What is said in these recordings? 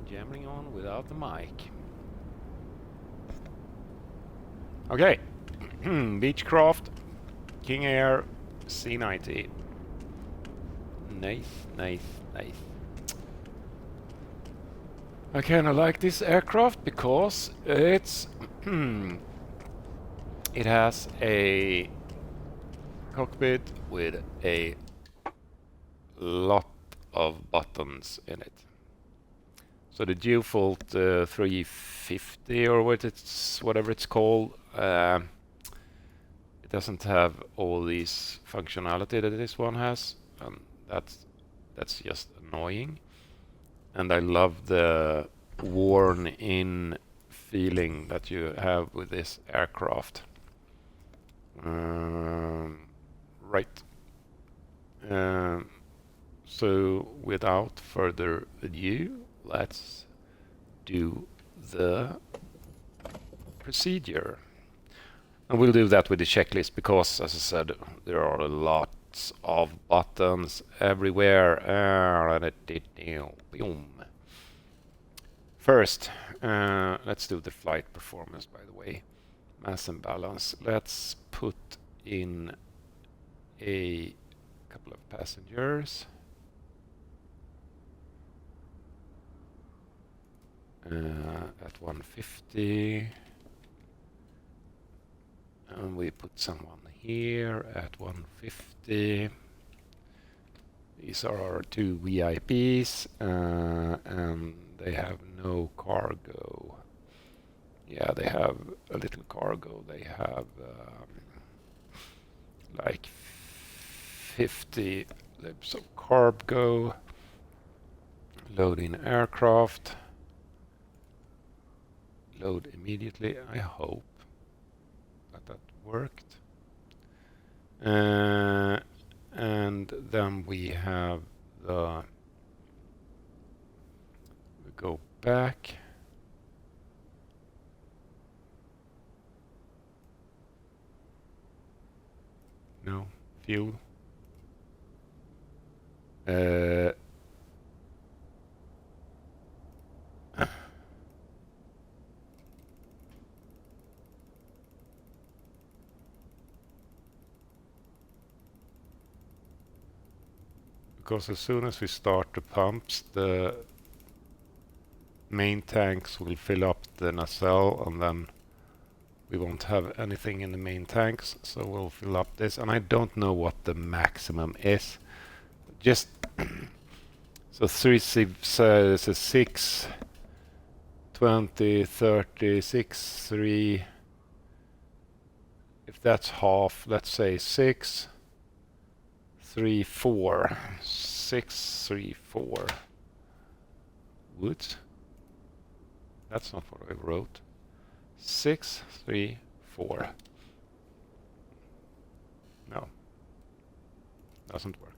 jamming on without the mic. Okay, Beechcraft, King Air, C90. Nice, nice, nice. I kind of like this aircraft because it's it has a cockpit with a lot of buttons in it. So the default 350 or whatever it's called, it doesn't have all these functionality that this one has, and that's just annoying. And I love the worn-in feeling that you have with this aircraft. Right. So without further ado, let's do the procedure. And we'll do that with the checklist because, as I said, there are lots of buttons everywhere. First, let's do the flight performance, by the way. Mass and balance. Let's put in a couple of passengers. At 150. And we put someone here at 150. These are our two VIPs, and they have no cargo. Yeah, they have a little cargo. They have like 50 libs of cargo. Loading aircraft. Load immediately, I hope that worked. And then we have we go back. No, fuel. Because as soon as we start the pumps, the main tanks will fill up the nacelle, and then we won't have anything in the main tanks, so we'll fill up this. And I don't know what the maximum is. Just so 6, 20, 30, 6, 3. If that's half, let's say 6, 3, 4. 6, 3, 4. Woods. That's not what I wrote. 6, 3, 4. No. Doesn't work.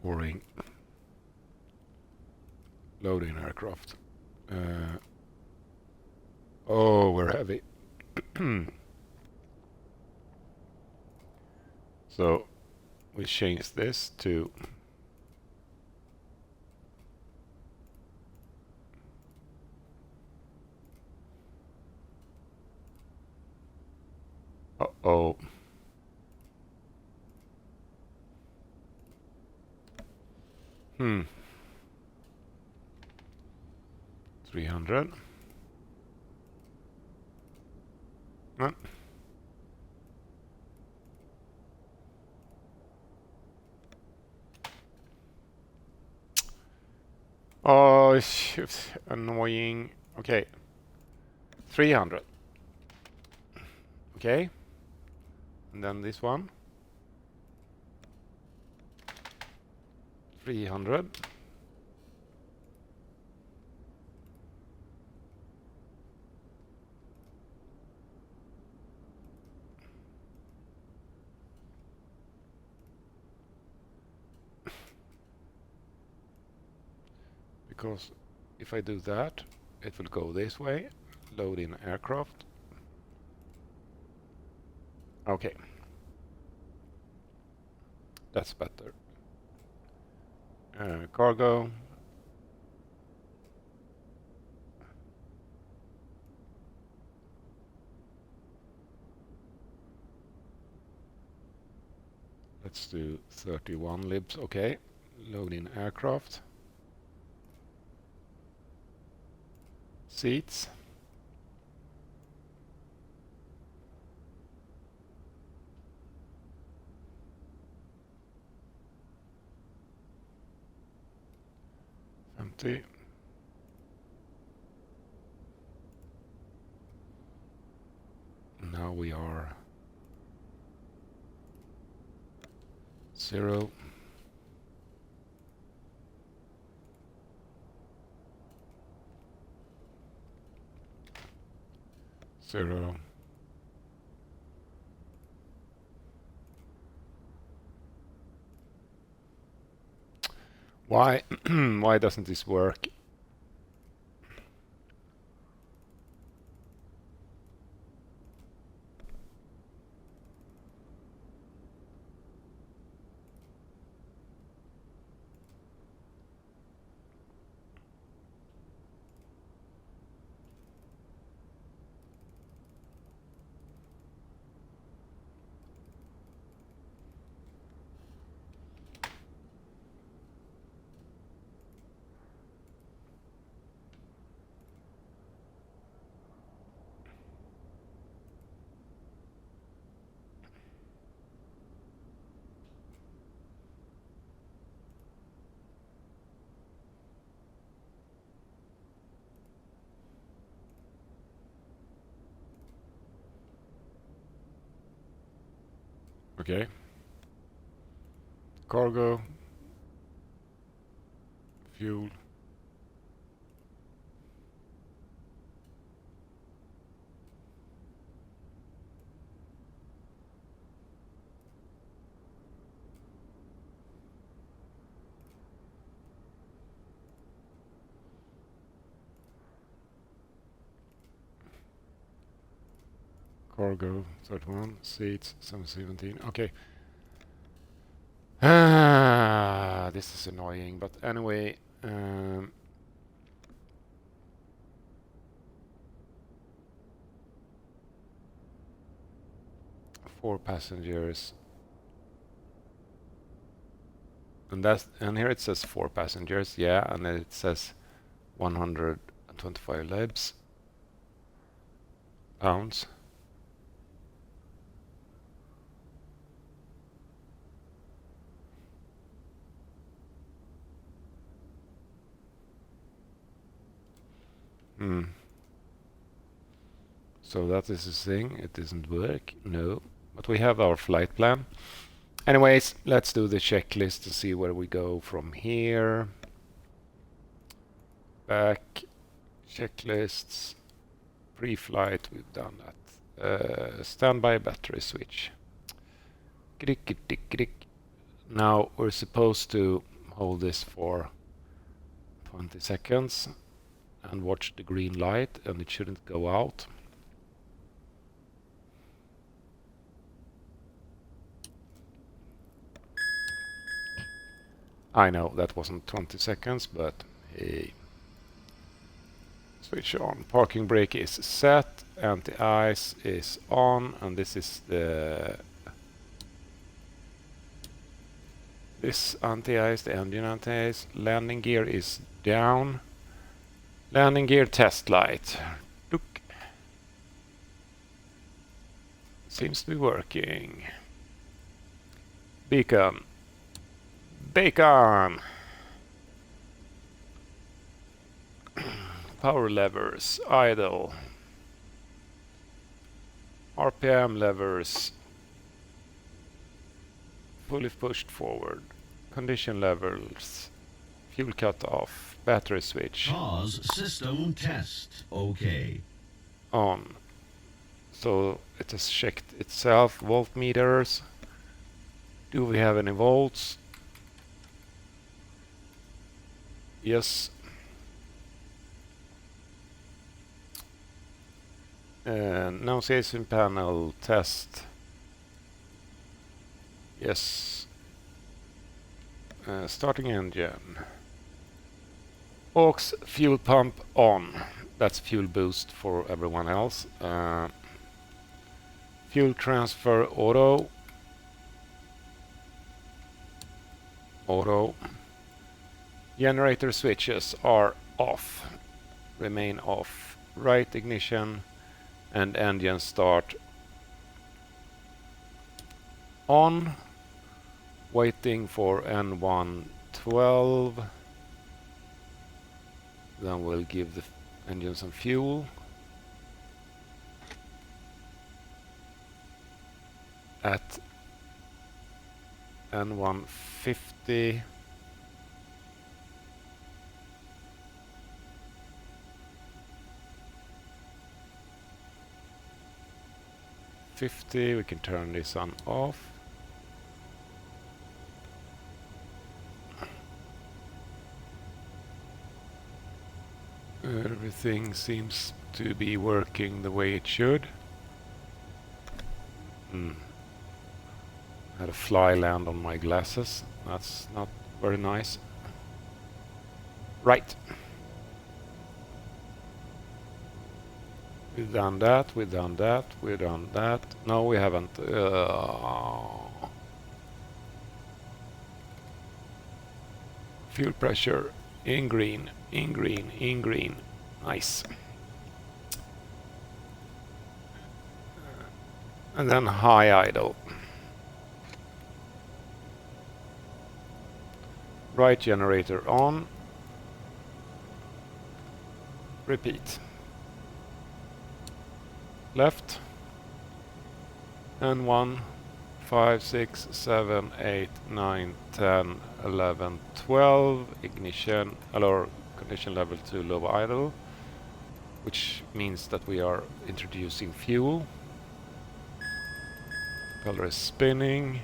Boring. Loading aircraft. Oh, we're heavy. So we change this to uh-oh. 300. Oh, shit. Annoying. Okay. 300. Okay. And then this one. 300. Because if I do that, it will go this way, Load in aircraft. Okay. That's better. Cargo. Let's do 31 libs. Okay. Load in aircraft. Seats. Empty. Now we are 0. Zero. Why why doesn't this work? Okay. Cargo. Fuel. Cargo 31. Seats 717. Okay. This is annoying, but anyway, 4 passengers, and here it says 4 passengers, yeah, and then it says 125 libs pounds. So that is the thing. It doesn't work. No. But we have our flight plan. Anyways, let's do the checklist to see where we go from here. Back. Checklists. Pre-flight. We've done that. Standby battery switch. Now we're supposed to hold this for 20 seconds and watch the green light, and it shouldn't go out. I know that wasn't 20 seconds, but hey. Switch on. Parking brake is set. Anti-ice is on, and this is the anti-ice, the engine anti-ice. Landing gear is down. Landing gear test light. Look. Seems to be working. Beacon. Bacon! Power levers, idle. RPM levers, fully pushed forward. Condition levels, fuel cut off, battery switch. Pause system test. Okay. On. So it has checked itself. Voltmeters. Do we have any volts? Yes. Annunciation panel test. Yes. Starting engine. Aux fuel pump on. That's fuel boost for everyone else. Fuel transfer auto. Auto. Generator switches are off. Remain off. Right ignition and engine start on. Waiting for N112. Then we'll give the engine some fuel. At N150. We can turn this on off. Everything seems to be working the way it should. Had a fly land on my glasses. That's not very nice. Right. We've done that, we've done that, we've done that. No, we haven't. Fuel pressure in green, in green, in green. Nice. And then high idle. Right generator on. Repeat. Left. And 1, 5, 6, 7, 8, 9, 10, 11, 12. Ignition, or condition level to low idle, which means that we are introducing fuel. Propeller is spinning.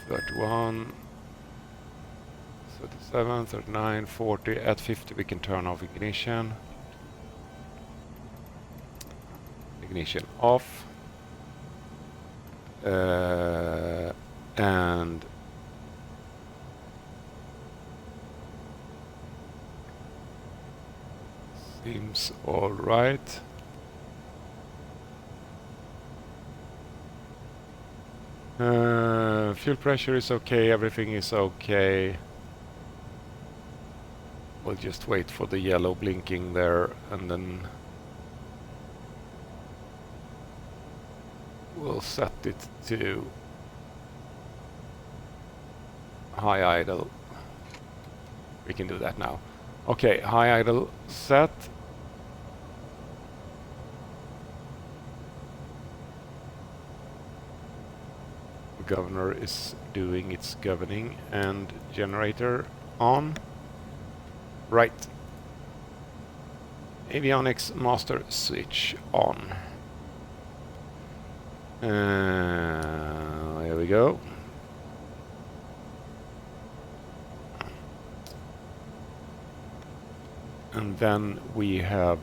31, 37, 39, 40. At 50 we can turn off ignition. Ignition off. And seems all right. Fuel pressure is okay, everything is okay. We'll just wait for the yellow blinking there, and then we'll set it to high idle. We can do that now. Okay, high idle set. The governor is doing its governing, and generator on. Right. Avionics master switch on. Here we go. And then we have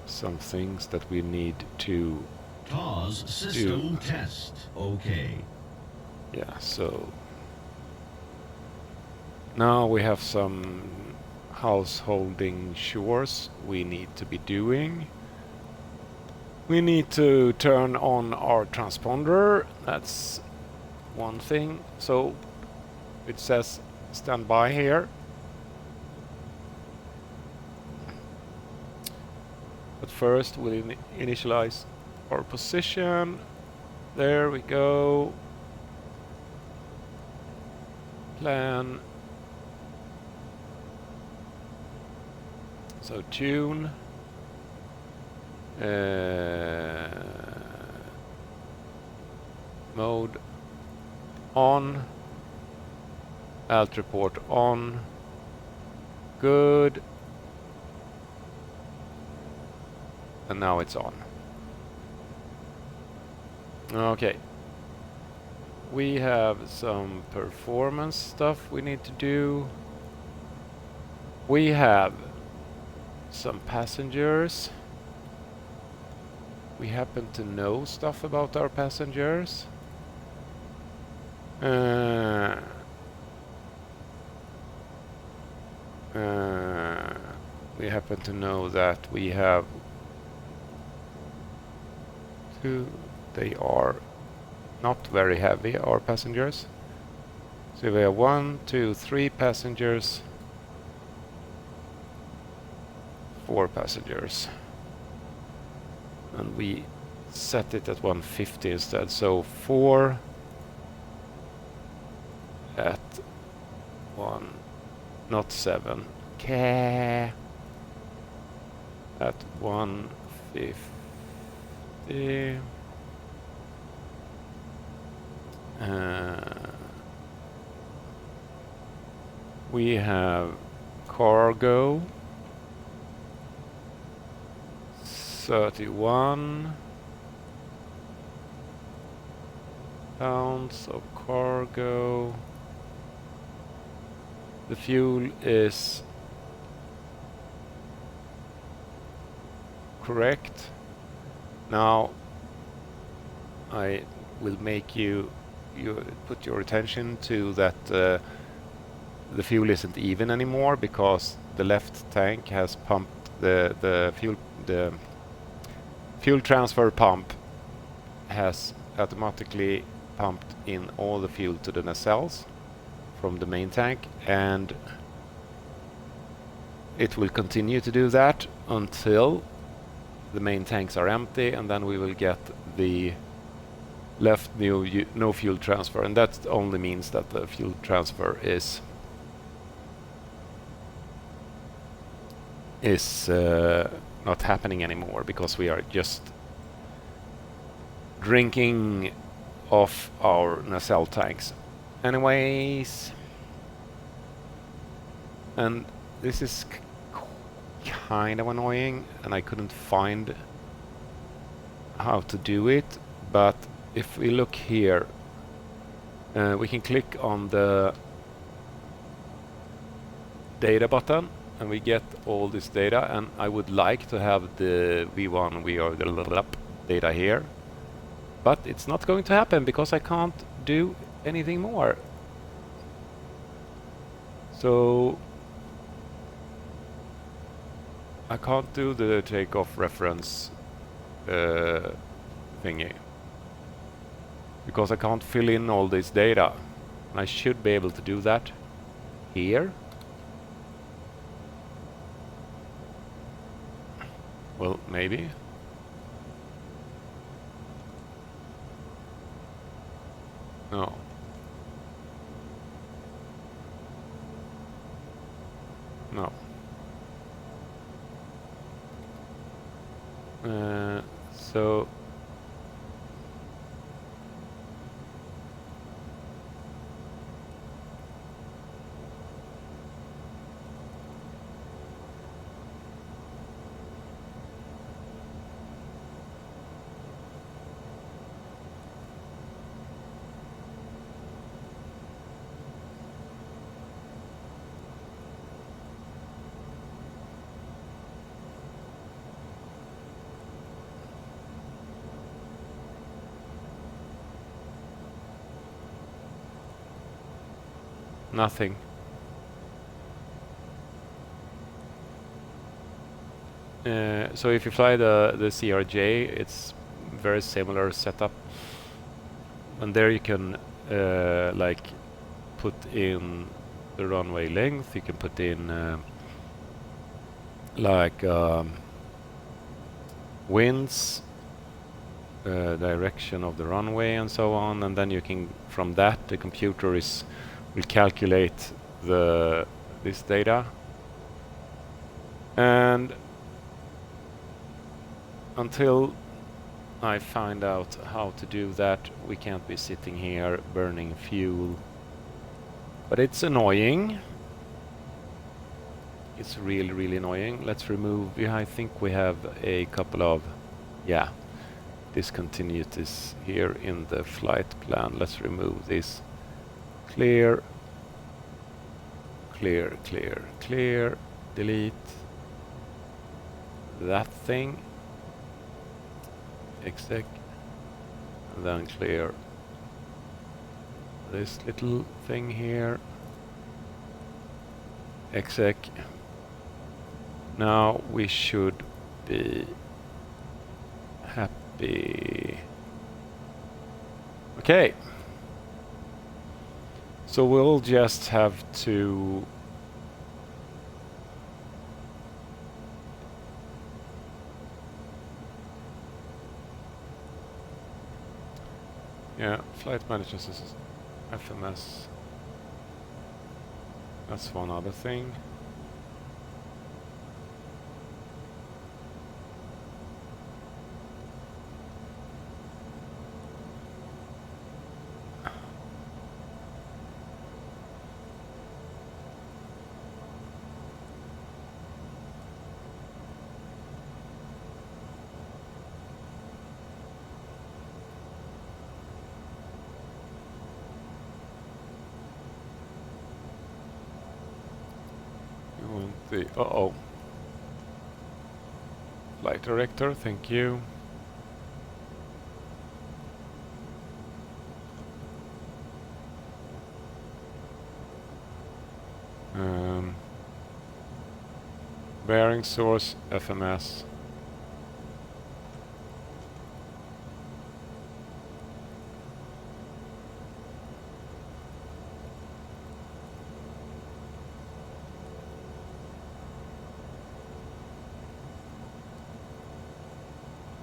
some things that we need to Pause system test. Okay. Yeah, so now we have some householding chores we need to be doing. We need to turn on our transponder. That's one thing. So it says stand by here. But first we'll initialize our position. There we go. Plan. So tune. Mode on. Alt report on. Good. And now it's on. Okay. we have some performance stuff we need to do. We have some passengers. We happen to know stuff about our passengers. We happen to know that we have two. They are not very heavy, our passengers. So we have 1, 2, 3 passengers, 4 passengers. And we set it at 150 instead. So 4 at 1, not 7. At 150. We have cargo 31 pounds of cargo. The fuel is correct. Now I will make you put your attention to that the fuel isn't even anymore, because the left tank has pumped the fuel transfer pump has automatically pumped in all the fuel to the nacelles from the main tank, and it will continue to do that until the main tanks are empty, and then we will get the left no fuel transfer, and that only means that the fuel transfer is not happening anymore, because we are just drinking off our nacelle tanks. Anyways, and this is kind of annoying, and I couldn't find how to do it, but if we look here, we can click on the data button and we get all this data, and I would like to have the V1 data here, but it's not going to happen because I can't do anything more. So I can't do the takeoff reference thingy because I can't fill in all this data. I should be able to do that here. Well, maybe. No. No. So nothing. So if you fly the CRJ, it's very similar setup, and there you can like put in the runway length. You can put in like winds, direction of the runway, and so on, and then you can, from that, the computer will calculate this data. And until I find out how to do that, we can't be sitting here burning fuel. But it's annoying. It's really, really annoying. Let's remove, I think we have a couple of, yeah. discontinuities here in the flight plan. Let's remove this. Clear, clear, clear, clear, delete that thing, exec, and then clear this little thing here, exec. Now we should be happy. Okay. So we'll just have to flight management system, FMS. That's one other thing. Uh-oh. Flight director, thank you. Bearing source, FMS.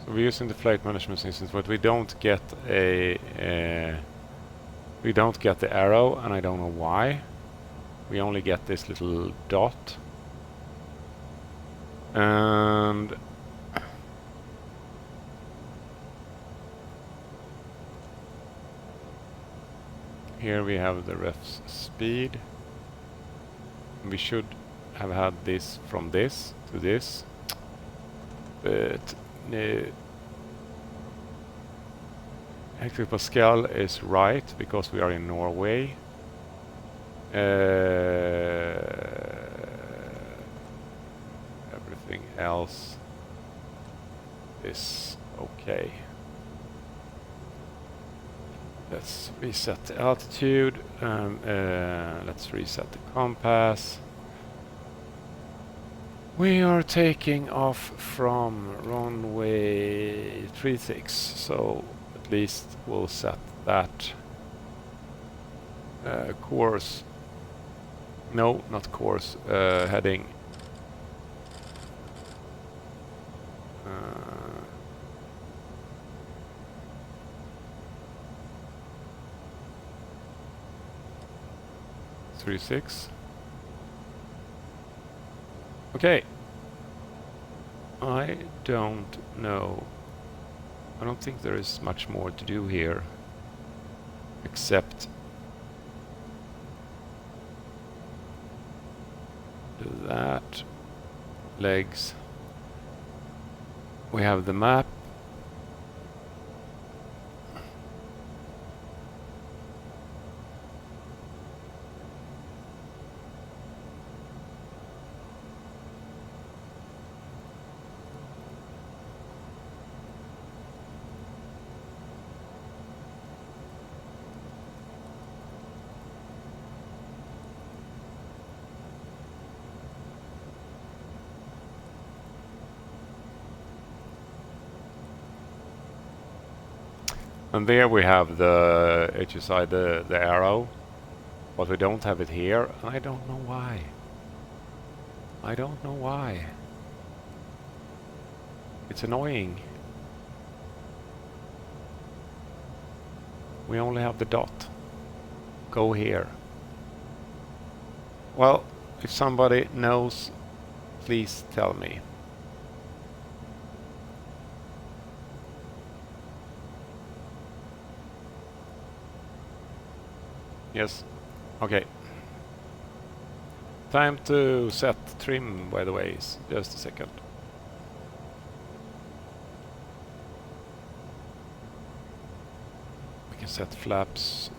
We're using the flight management systems, but we don't get the arrow, and I don't know why. We only get this little dot. And here we have the ref's speed. We should have had this from this to this, but no. Hectopascal is right because we are in Norway. Everything else is okay. Let's reset the altitude. Let's reset the compass. We are taking off from runway 36, so at least we'll set that course. No, not course, heading. Three six. Okay. I don't know. I don't think there is much more to do here, except do that. Legs. We have the map. And there we have the HSI, the arrow, but we don't have it here, and I don't know why. I don't know why. It's annoying. We only have the dot. Go here. Well, if somebody knows, please tell me. Yes. Okay. Time to set trim, by the way. Just a second. can set flaps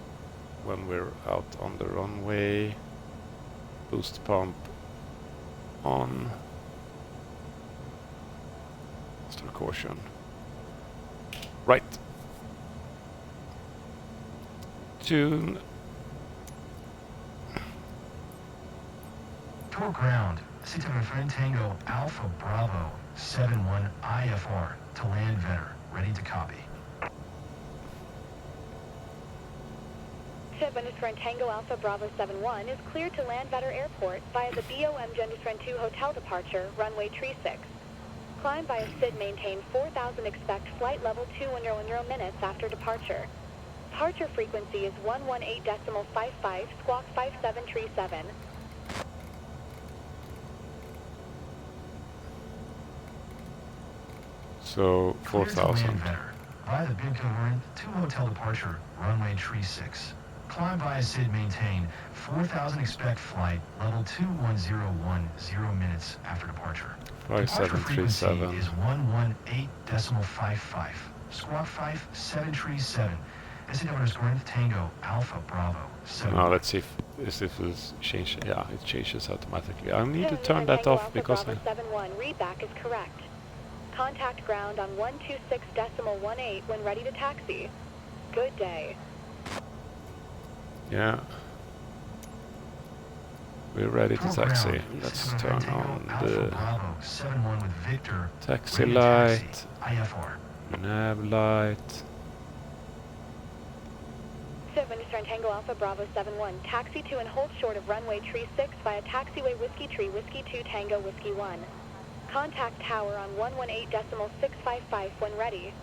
when we're out on the runway. Boost pump on. Master caution. Right. Tune. Toward ground, C90 Tango Alpha Bravo 71 IFR to land Vetter. Ready to copy. 7 Tango Alpha Bravo 71 is cleared to land Vetter Airport via the BOM Gendistran 2 hotel departure, runway 36. Climb via SID maintain 4000, expect flight level 210 minutes after departure. Departure frequency is 118.55, squawk 5737. So 4,000. Via the Beechcraft 2 hotel departure, runway 36. Climb via SID maintain 4000, expect flight level 21010 minutes after departure. Departure frequency 5737. is 118.55. Squawk 5737. SU3 Corinth Tango Alpha Bravo 7. Now let's see if this will change. Yeah, it changes automatically. I need to turn that off because Bravo 71 readback is correct. Contact ground on 126.18 when ready to taxi. Good day. yeah, we're ready to taxi. Let's turn on the taxi light, nav light. 7 Tango Alpha Bravo 71, taxi to and hold short of runway tree 6 via taxiway Whiskey Tree Whiskey 2 Tango Whiskey 1. Contact tower on 118.655 when ready.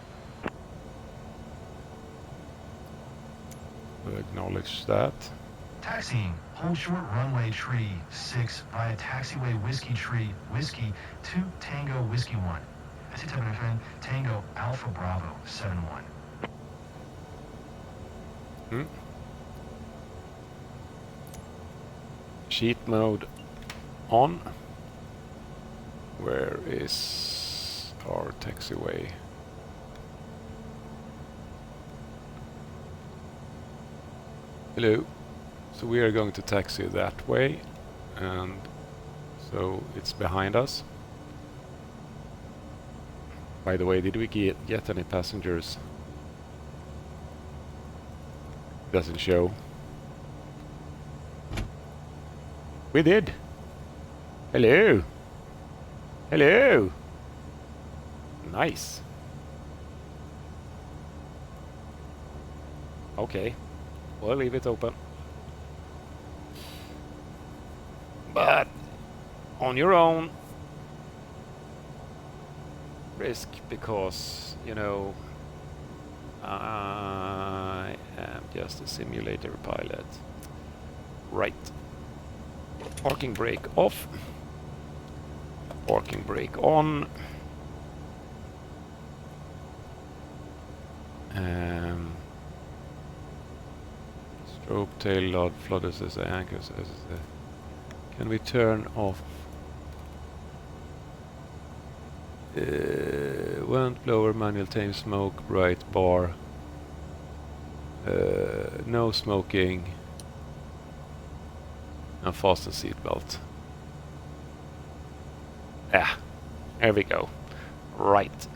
We'll acknowledge that. Taxiing, hold short runway tree 6 via taxiway Whiskey Tree Whiskey 2 Tango Whiskey 1. SU3 Tango Alpha Bravo 71. Sheet mode on. Where is our taxiway? Hello. So we are going to taxi that way, and so it's behind us. By the way, did we get any passengers? Doesn't show. We did. Hello. Hello. Nice. Okay. We'll leave it open. But on your own risk, because, you know, I am just a simulator pilot. Right. Parking brake off. Parking brake on. Strobe, tail load, flood assist, anchors. Can we turn off vent blower, manual tame, smoke, bright bar, no smoking, and fasten seatbelt. Yeah, there we go. Right.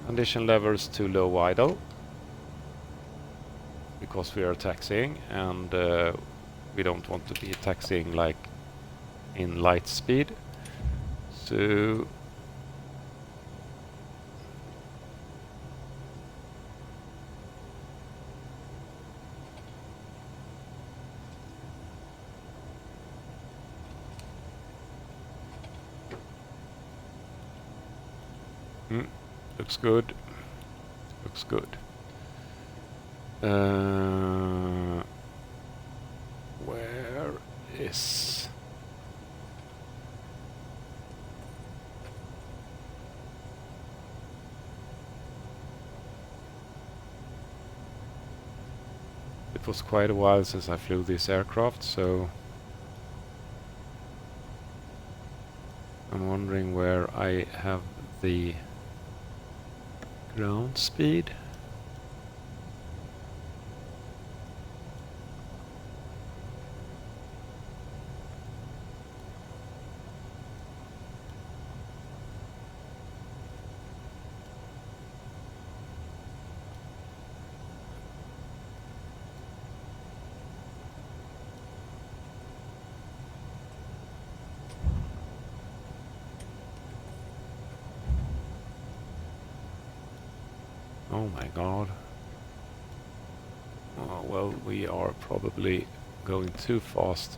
Condition levels to low idle, because we are taxiing, and we don't want to be taxiing like in light speed. So looks good. Looks good. Where is... It was quite a while since I flew this aircraft, so I'm wondering where I have the ground speed. Oh my god. Oh, well, we are probably going too fast.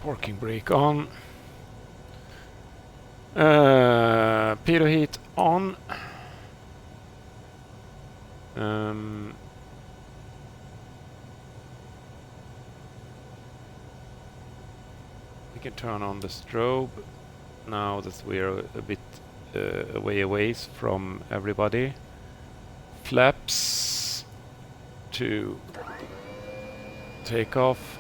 Parking brake on. Pitot heat on. We can turn on the strobe now that we're a bit away from everybody. Flaps to take off.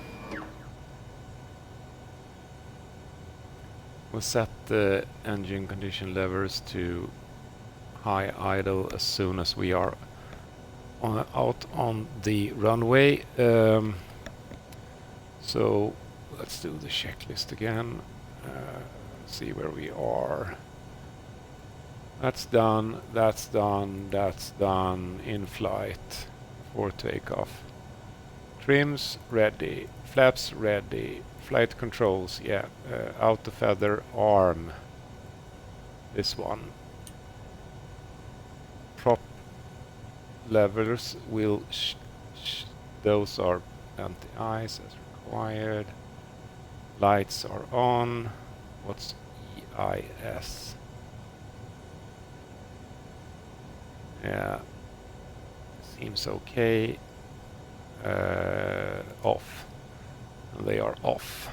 We'll set the engine condition levers to high idle as soon as we are out on the runway. So let's do the checklist again. See where we are. That's done, that's done, that's done. In flight for takeoff. Trims ready, flaps ready, flight controls, yeah, auto feather arm, this one. Prop levers will those are anti-ice as required. Lights are on. What's EIS? Yeah, seems okay. Off. And they are off.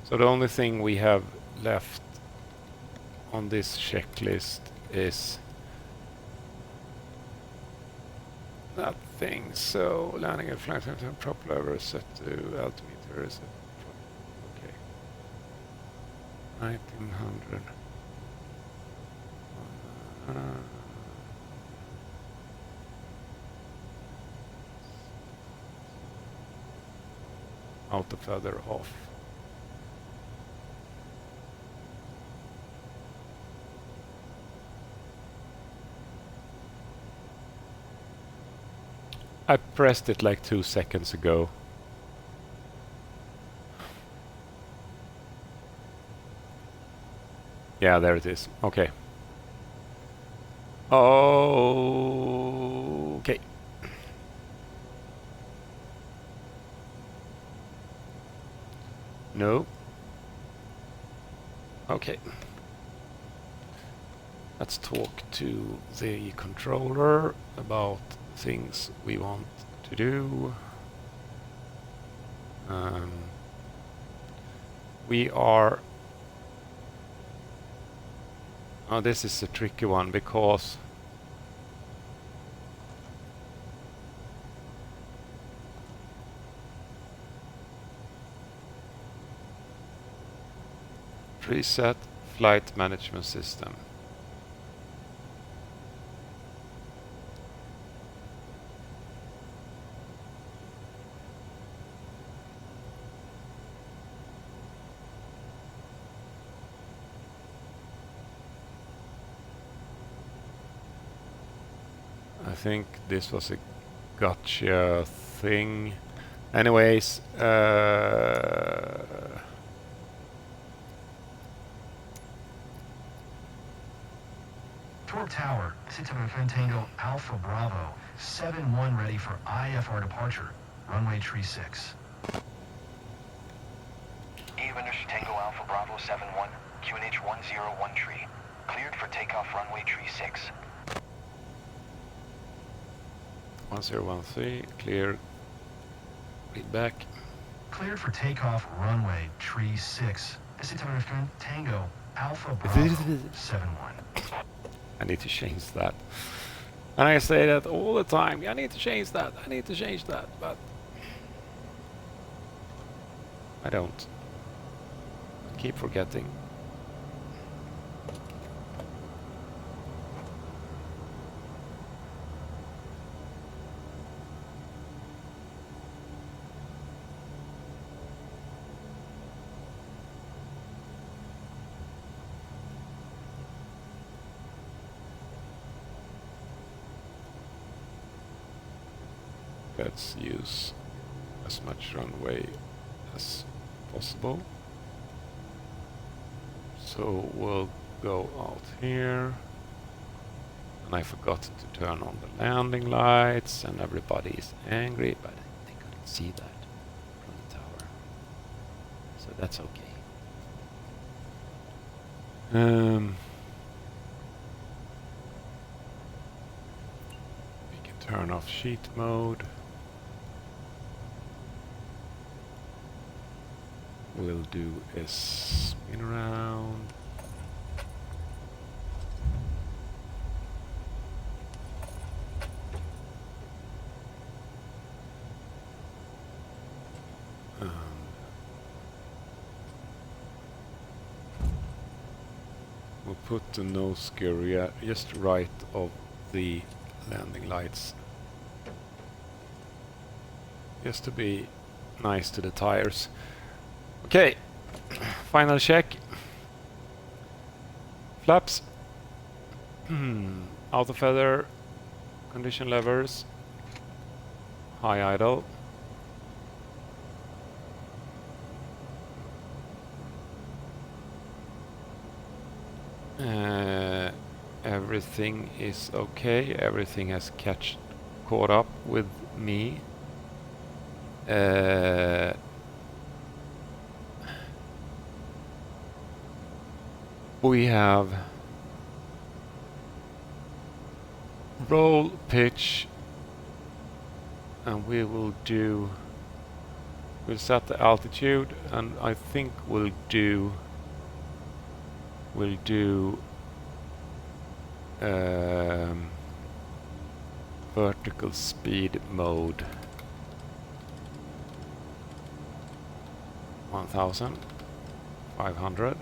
So the only thing we have left on this checklist is that thing. So landing and flight and prop lever set to altimeter is okay. 1900. Auto feather off. I pressed it like 2 seconds ago. Yeah, there it is. Okay. Okay. No. Okay. Let's talk to the controller about things we want to do. We are... Oh, this is a tricky one because preset flight management system. I think this was a gotcha thing. Anyways, Torque Tower, Tango Alpha Bravo, 7-1 ready for IFR departure, runway tree 6. Tango Alpha Bravo 7-1, QNH 101 tree, cleared for takeoff runway tree 6. 1013, clear, read back. Cleared for takeoff, runway, tree 6. SU3 Tango, Alpha Bravo 71. I need to change that. And I say that all the time. I need to change that. I need to change that. But I don't. I keep forgetting. Let's use as much runway as possible. So we'll go out here. And I forgot to turn on the landing lights, and everybody is angry, but they couldn't see that from the tower. So that's okay. We can turn off sheet mode. We'll do a spin around. We'll put the nose gear just right of the landing lights, just to be nice to the tires. Okay, final check. Flaps, auto feather, condition levers, high idle. Everything is okay. Everything has caught up with me. We have roll, pitch, and we'll set the altitude, and I think we'll do vertical speed mode 1500.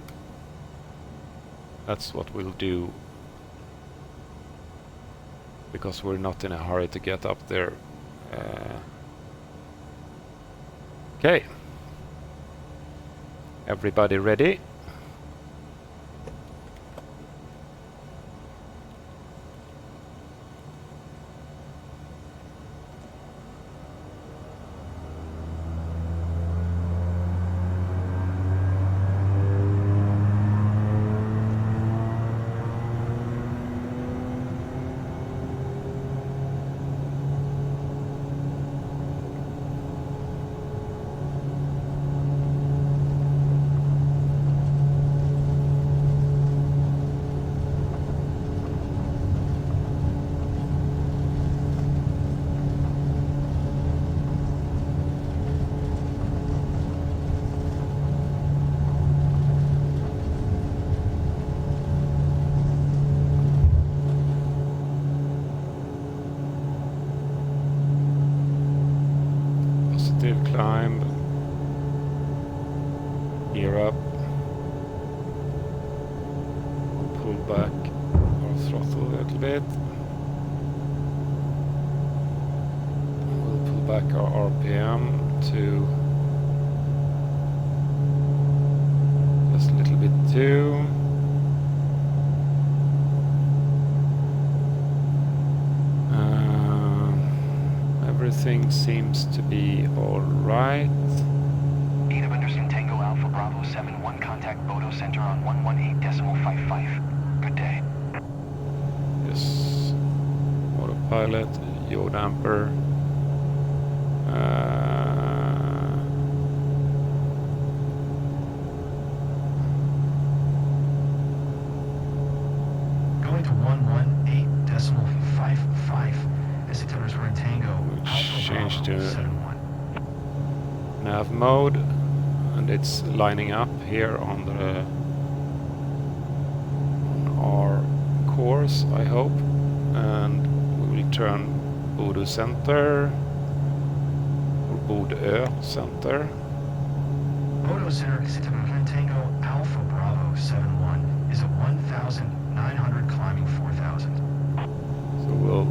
That's what we'll do, because we're not in a hurry to get up there. Okay, everybody ready? Climb, gear up, we'll pull back our throttle a little bit, we'll pull back our RPM to just a little bit too. Everything seems to be all right. 8 of Anderson Tango Alpha Bravo 71, contact Bodo Center on 118.55. Good day. Yes. Autopilot, yaw damper. Going to 118.55. SU3 Tango, Alpha Change Bravo to 71. nav mode, and it's lining up here on our course, I hope. And we will turn Bodø Center, or Bodø Center. Bodø Center, Tango Alpha Bravo 71 is at 1,900 climbing 4,000. So we'll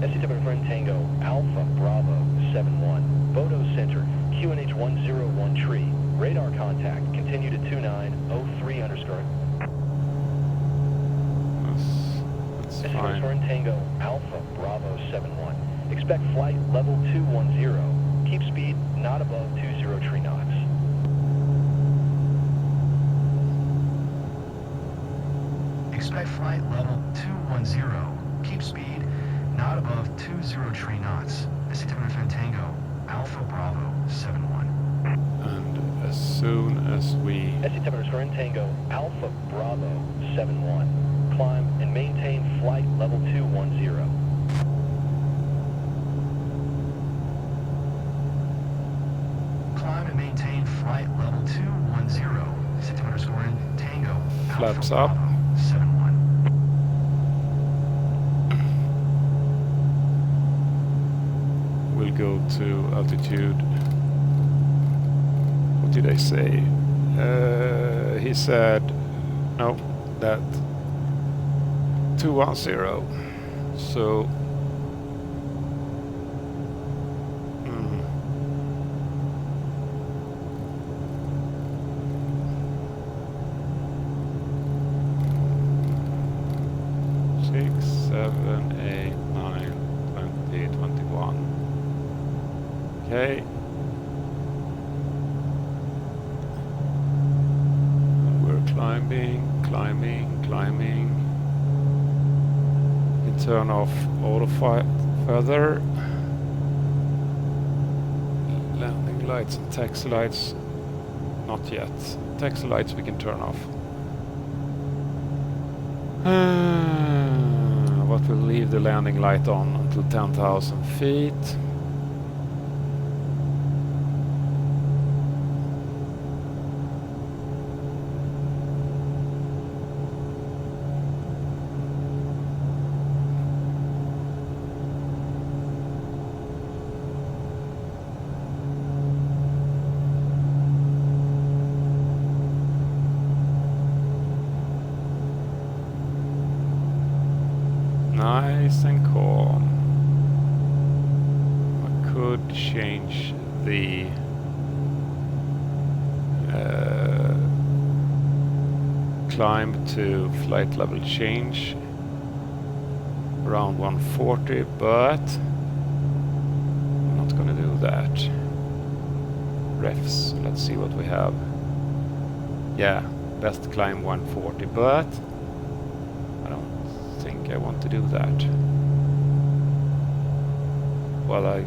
SU3 Tango Alpha Bravo 71, Bodø Center, QNH 101 tree, radar contact, continue to 2903 underscore. that's fine. SU3 Tango Alpha Bravo 71, expect flight level 210, keep speed not above 203 knots. Expect flight level 210. Keep speed not above 203 knots. SU3 Tango Alpha Bravo 71. And as soon as we SU3 Tango Alpha Bravo 71, climb and maintain flight level 210. Climb and maintain flight level 210. SU3 Tango Flaps Alpha up. Bravo 71. we'll go to altitude. What did I say? He said no, that 210. So mm, 6, 7, 8, 9, 20, 21. Okay. We're climbing. You can turn off auto feather. Landing lights and taxi lights. Not yet. Taxi lights we can turn off. But we'll leave the landing light on until 10,000 feet. Nice and calm. I could change the climb to flight level change around 140, but I'm not gonna do that. Refs, let's see what we have. Yeah, best climb 140, but I want to do that. Well,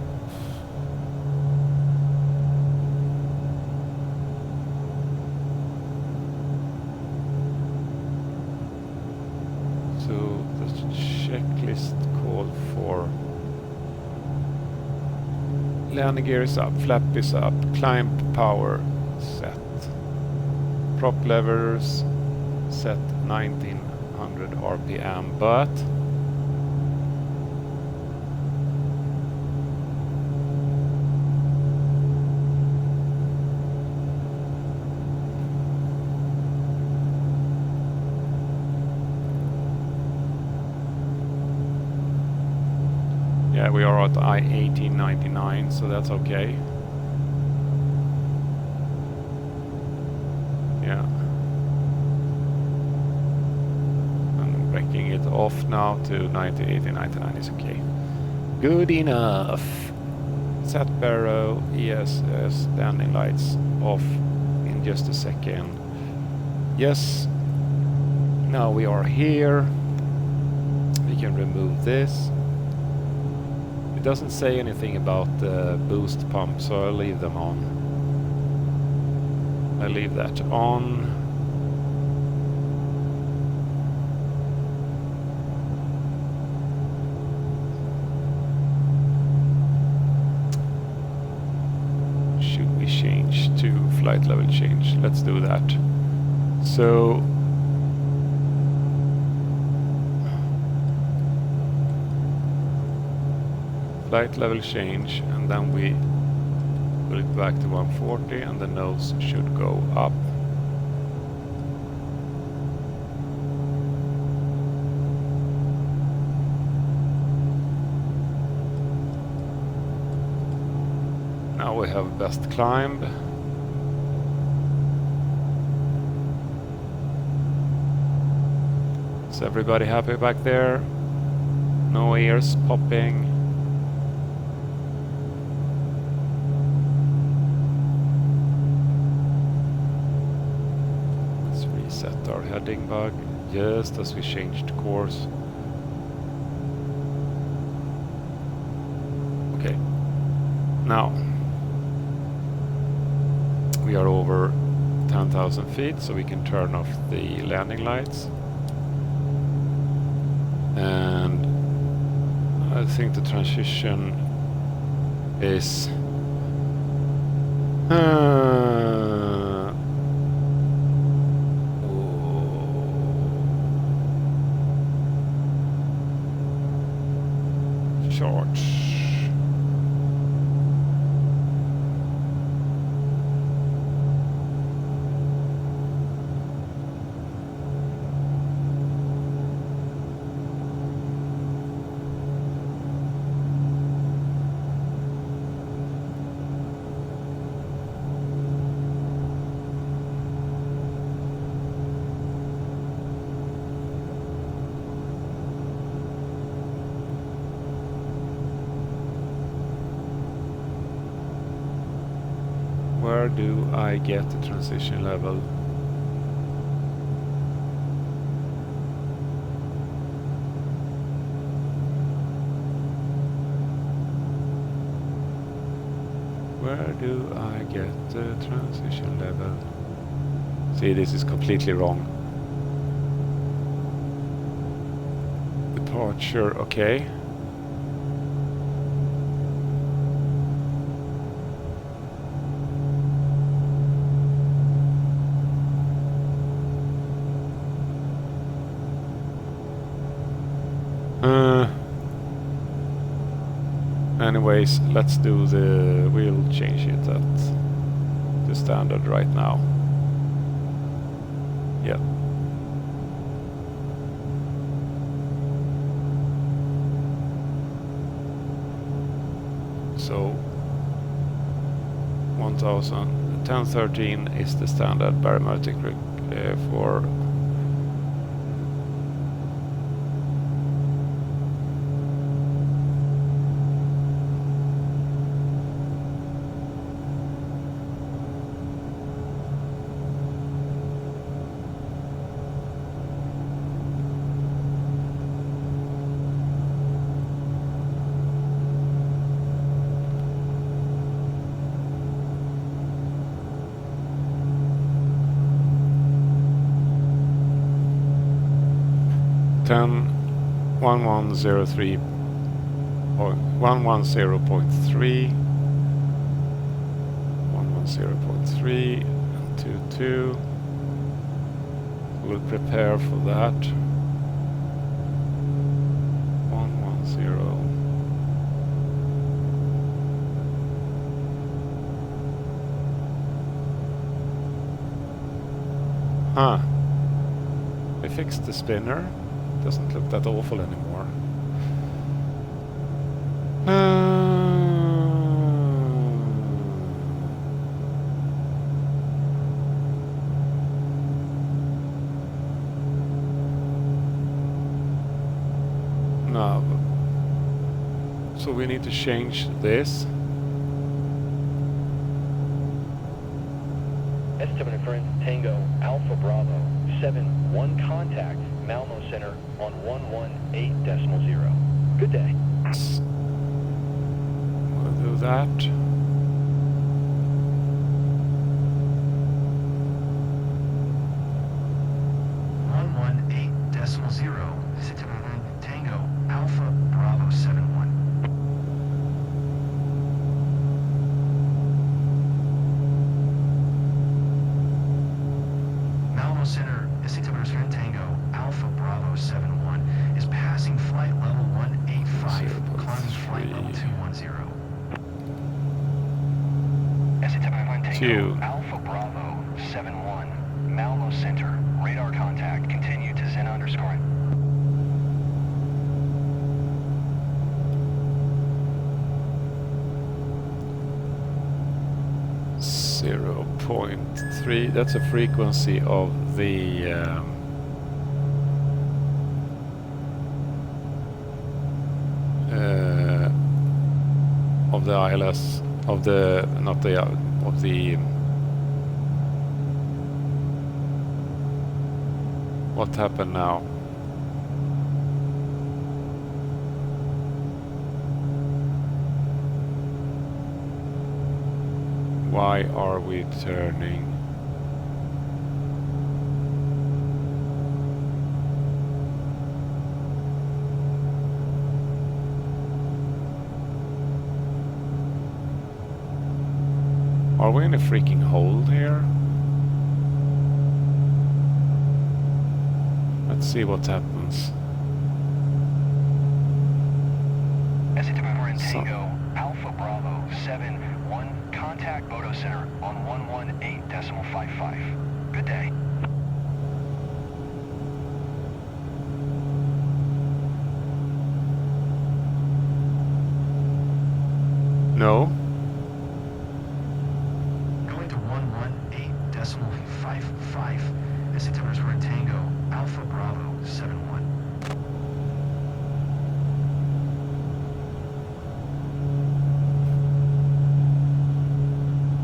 so the checklist called for landing gear is up, flap is up, climb power set, prop levers set 1900 RPM, but yeah, we are at I-1899, so that's okay. Yeah. It off now to 90, 80, 99 is okay. Good enough. Set barrow, ESS, landing lights off in just a second. Yes. Now we are here. We can remove this. It doesn't say anything about the boost pump, so I'll leave them on. I leave that on. to flight level change. Let's do that. So flight level change, and then we pull it back to 140, and the nose should go up. Now we have best climb. Is everybody happy back there? No ears popping. Let's reset our heading bug just as we changed course. Okay. Now we are over 10,000 feet, so we can turn off the landing lights. And I think the transition is short. Where do I get the transition level? Where do I get the transition level? See, this is completely wrong. Departure, okay. Anyways, let's do the... we'll change it at the standard right now. Yeah. So 1013 is the standard barometric for .1103 110.3 and 22. We'll prepare for that. 110. Huh. They fixed the spinner. Doesn't look that awful anymore. No. So we need to change this. S7 inference, Tango, Alpha Bravo, 7-1 contact, Malmo Center on 118.0. Good day. We'll do that. Tango, Alpha Bravo 71. Tango, Alpha Bravo 71, Malmo Center. Radar contact. Continue to Zen underscore. 0.3. That's a frequency of the ILS of the what happened now? Why are we turning? Are we in a freaking hole here? Let's see what happens. SU3 Tango, Alpha Bravo 71, contact Bodo Center on 118.55. Good day. No. Going to 118.55. SU3 Tango, Alpha Bravo 71.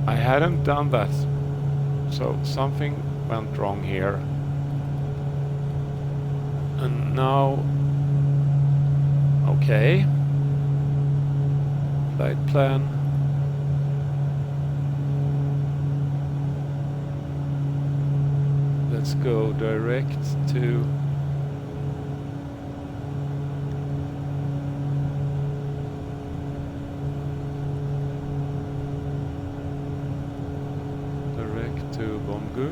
I hadn't done that, so something went wrong here. And now, okay, flight plan. Let's go direct to Bongu.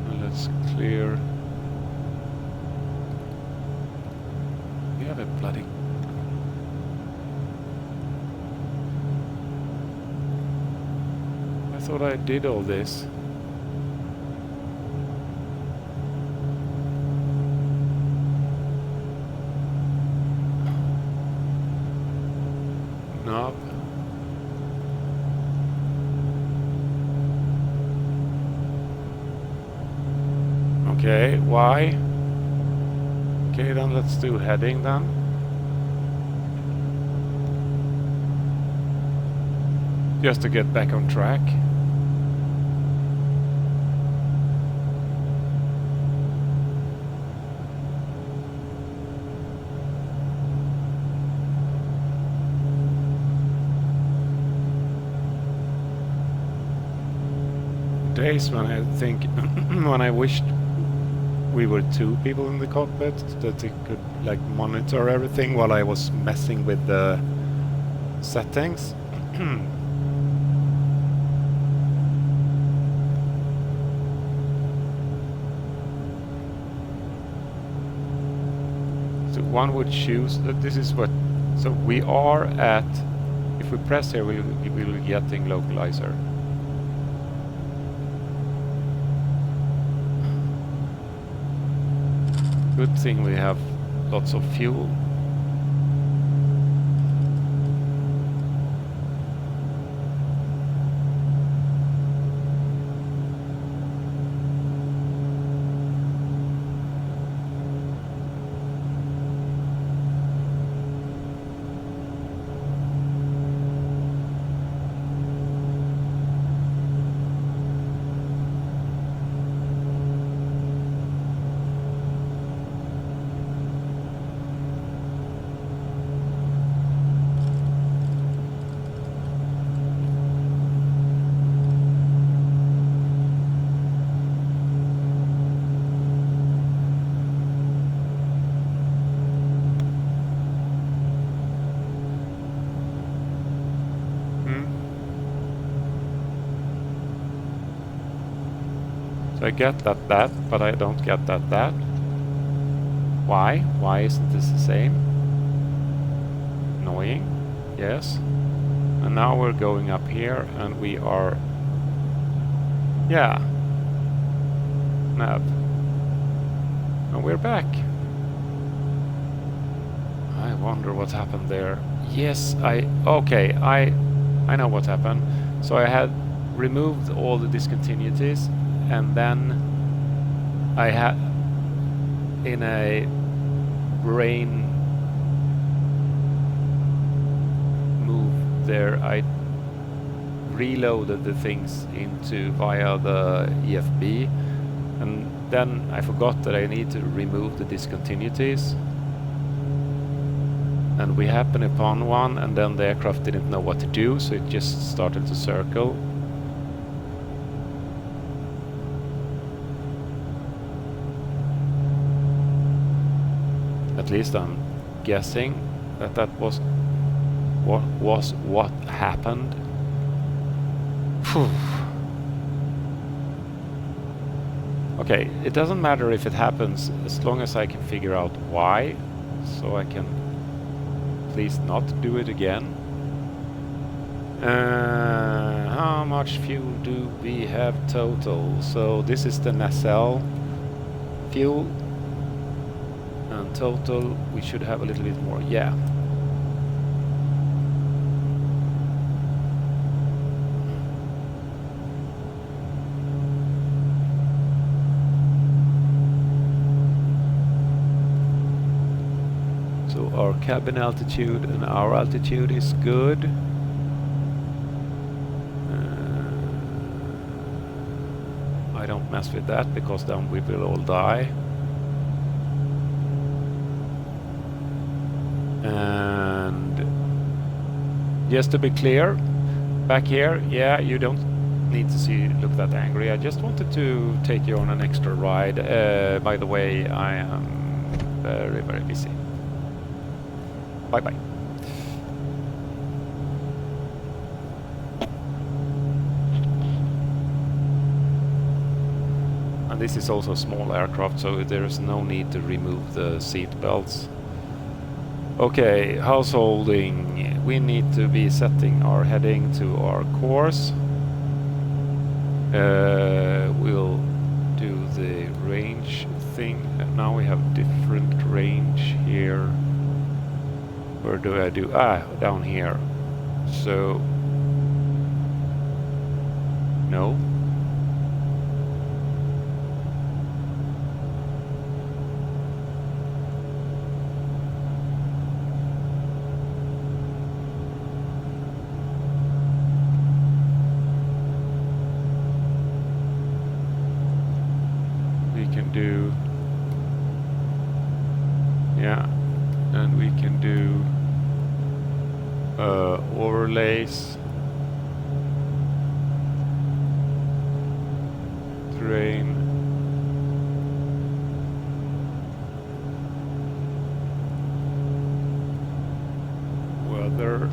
And let's clear. We have a bloody. I thought I did all this. No. Okay, why? Okay, then let's do heading then. Just to get back on track. Days when I think when I wished we were two people in the cockpit that they could like monitor everything while I was messing with the settings. So one would choose that this is what, so we are at, if we press here we will be getting localizer. Good thing we have lots of fuel. So I get that, but I don't get that. Why? Why isn't this the same? annoying. Yes. And now we're going up here and we are... Yeah. Nav. And we're back. I wonder what happened there. Yes, okay, I know what happened. So I had removed all the discontinuities, and then I had in a brain move there, I reloaded the things into via the EFB, and then I forgot that I need to remove the discontinuities. And we happened upon one, and then the aircraft didn't know what to do, so it just started to circle. At least I'm guessing that that was what happened. Phew. Okay, it doesn't matter if it happens as long as I can figure out why, so I can please not do it again. How much fuel do we have total? So this is the nacelle fuel, and total we should have a little bit more. Yeah. So our cabin altitude and our altitude is good. I don't mess with that because then we will all die. And just to be clear, back here, yeah, you don't need to look that angry. I just wanted to take you on an extra ride. By the way, I am very, very busy. Bye-bye. And this is also a small aircraft, so there is no need to remove the seat belts. Okay, householding. We need to be setting our heading to our course. We'll do the range thing. And now we have different range here. Where do I do? Ah, down here. So... No. Do, yeah, and we can do overlays, terrain, weather,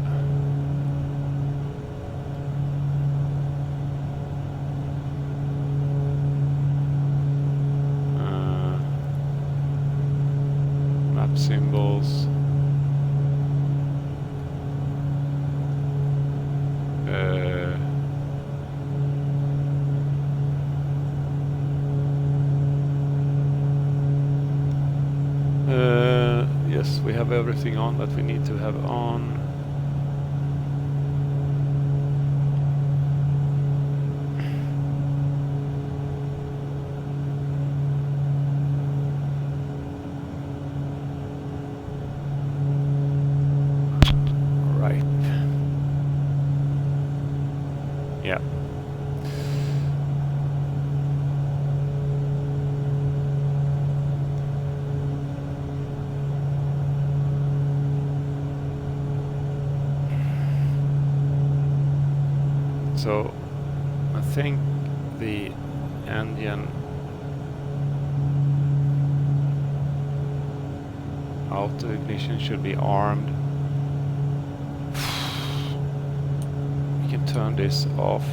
symbols, yes, we have everything on that we need to have on. Yeah. So I think the engine auto ignition should be armed. We can turn this off.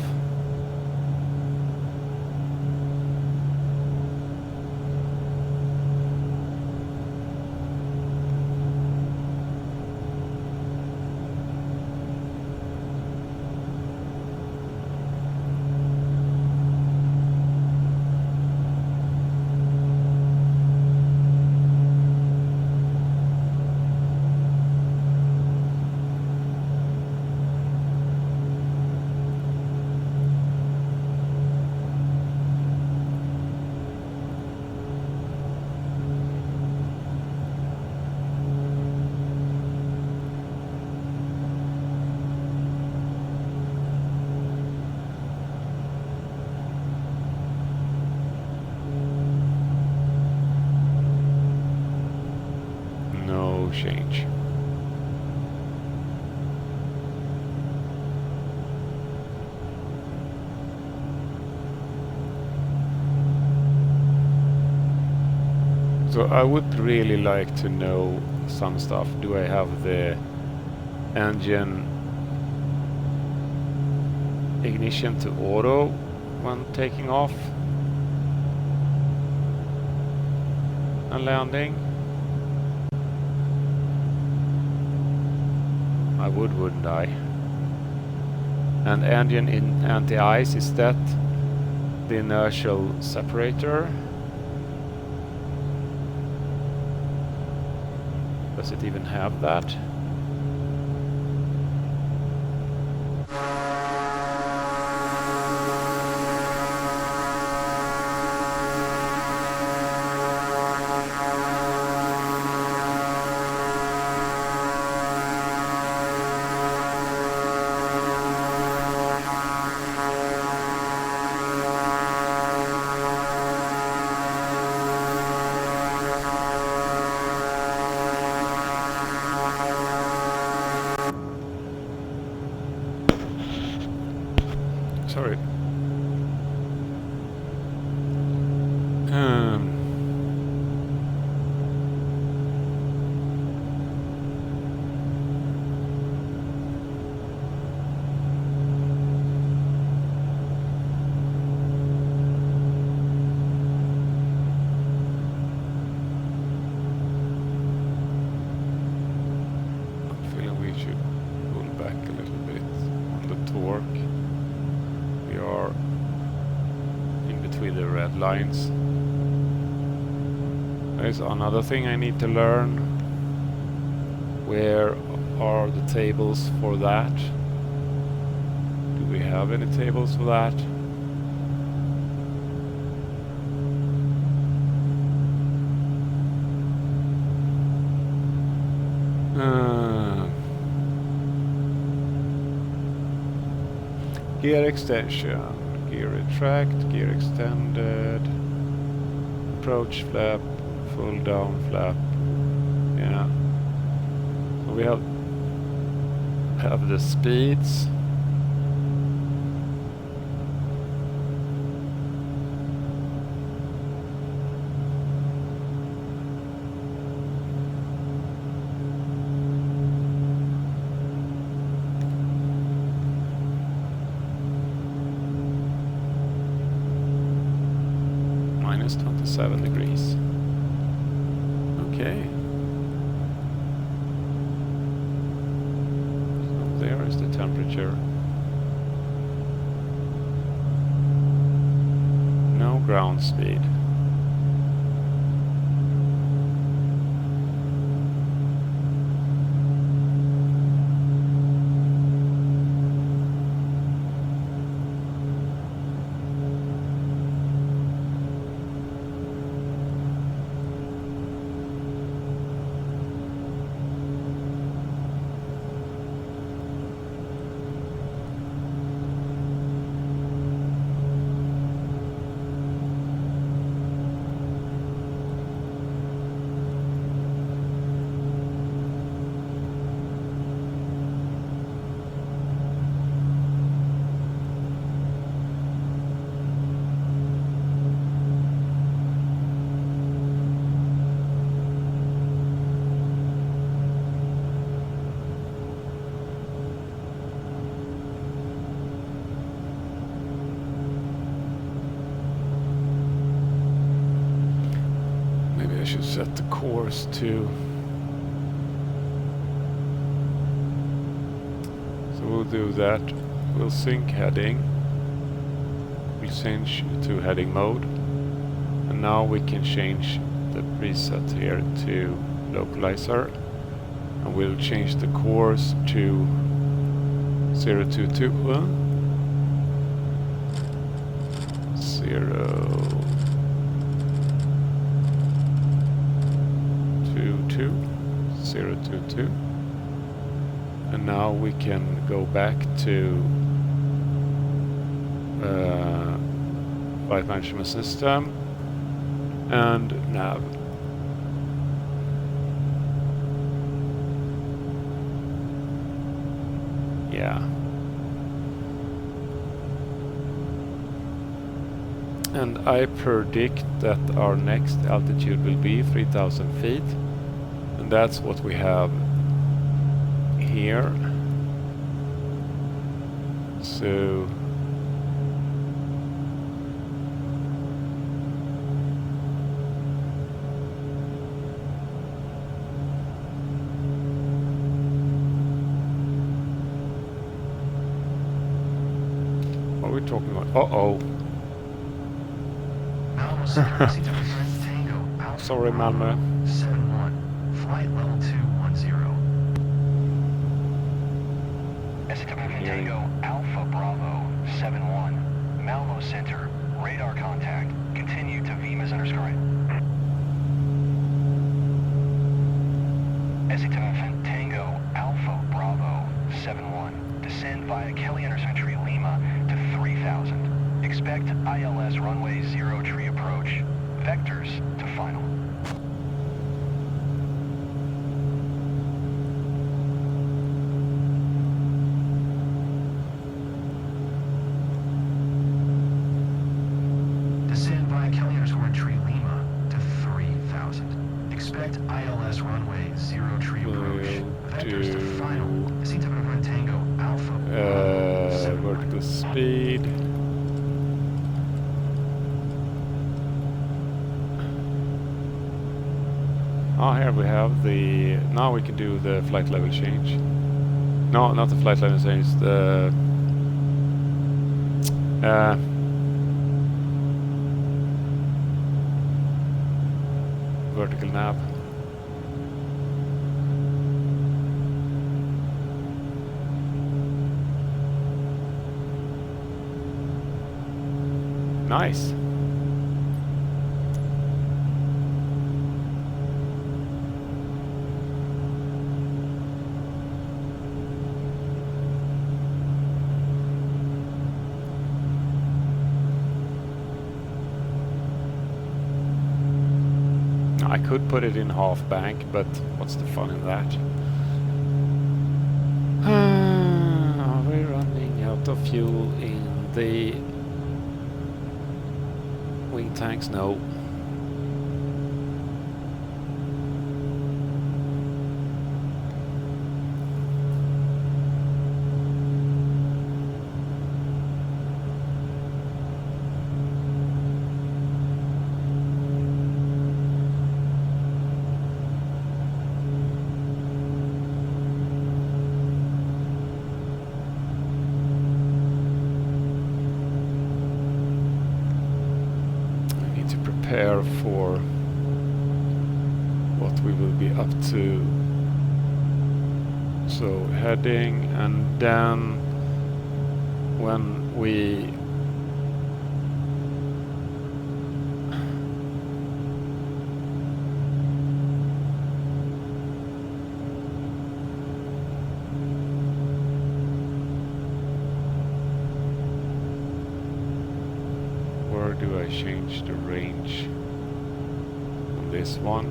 change. So I would really like to know some stuff. Do I have the engine ignition to auto when taking off and landing? I would, wouldn't I? And engine in anti-ice, is that the inertial separator? Does it even have that? Sorry. I'm feeling we should pull back a little bit on the torque. We are in between the red lines. There's another thing I need to learn. Where are the tables for that? Do we have any tables for that? Gear extension, gear retract, gear extended, approach flap, full down flap. Yeah. So we have the speeds. Minus 27 degrees. Okay. So there is the temperature. No ground speed. I should set the course to. So we'll do that. We'll sync heading. We'll change to heading mode. And now we can change the preset here to localizer. And we'll change the course to 022. 022. And now we can go back to flight management system and nav. Yeah. And I predict that our next altitude will be 3,000 feet. And that's what we have here. So what are we talking about? Uh-oh. Malmo Center, SU3 Tango, Alpha Sorry, Bravo Malmö. 71, flight level 210. SU3 Tango, Alpha Bravo 71, Malmo Center, radar contact, continue to VMAS underscore. SU3 Tango, Alpha Bravo 71, descend via Kelly Intercentry Lima to 3,000. Expect ILS runway 0 tree approach. Vectors to final. Descend via Kelly Intercentry Lima to 3,000. Expect ILS runway 0 tree approach. Vectors to final. SU3 Tango Alpha Bravo 71. Vertical speed. Oh, here we have the... Now we can do the flight level change. No, not the flight level change, the... vertical nav. Nice. I could put it in half bank, but what's the fun in that? Are we running out of fuel in the wing tanks? No. Prepare for what we will be up to. So heading, and then when we do I change the range on this one?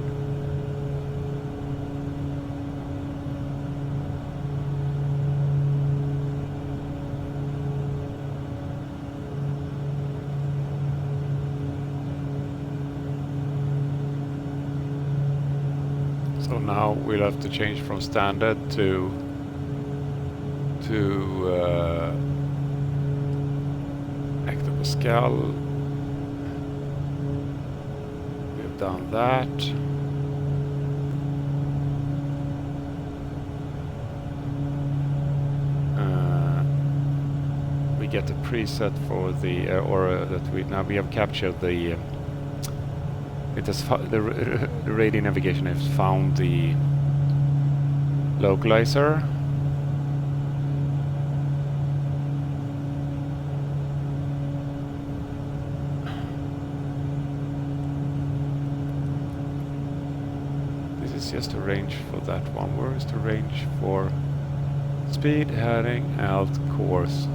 So now we'll have to change from standard to hectopascal. Done that. We get a preset for the that we have captured the it has the radio navigation has found the localizer. Just a range for that one. Where is the range for speed, heading, alt, course?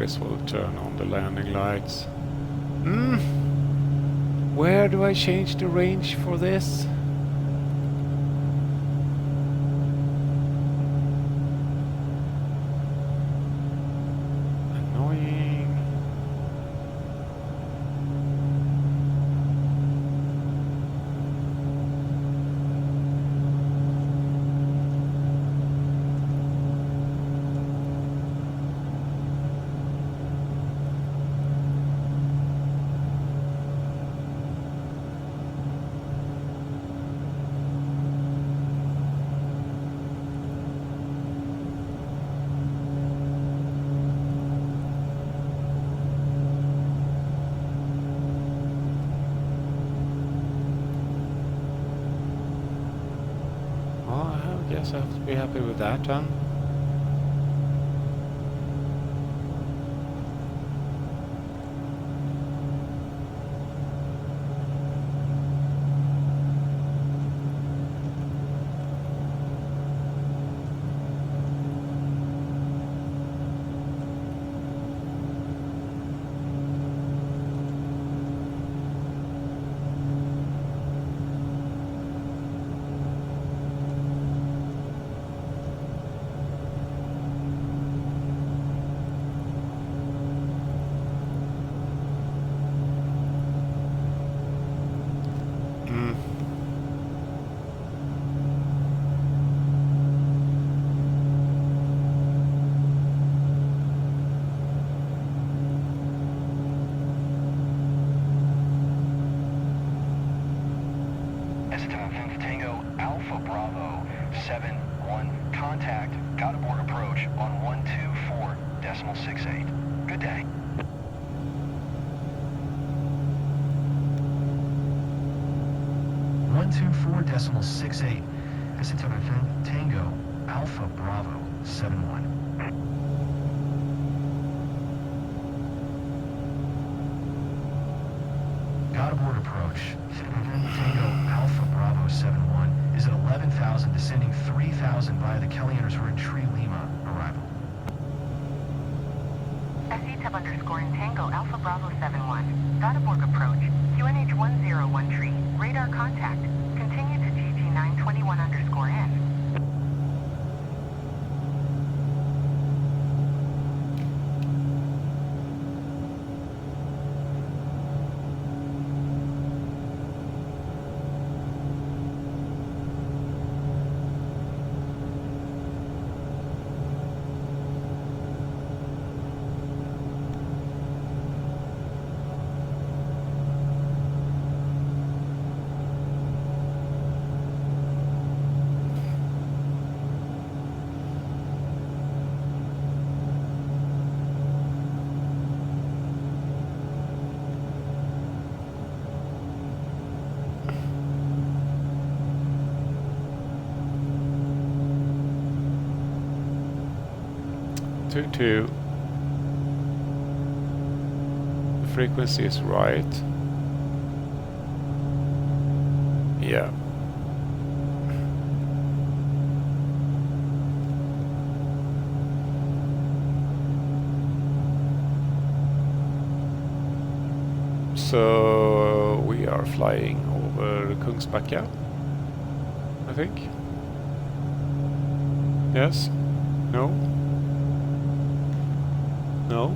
guess we'll turn on the landing lights. Where do I change the range for this? Annoying. I guess I have to be happy with that then. SU3 Tango Alpha Bravo 71. Contact. Got aboard approach on 124.68. Good day. .68. SU3 Tango Alpha Bravo 71. Got aboard approach. Tango Alpha Bravo 71 is at 11,000, descending 3,000 via the Kelly underscore Tree Lima arrival. SU3 Tango Alpha Bravo 71. Got aboard approach. QNH 101 tree. Radar contact. Continue to GG 921 underscore N. Two. The frequency is right. Yeah. So we are flying over Kungsbacka, I think. Yes? No? No.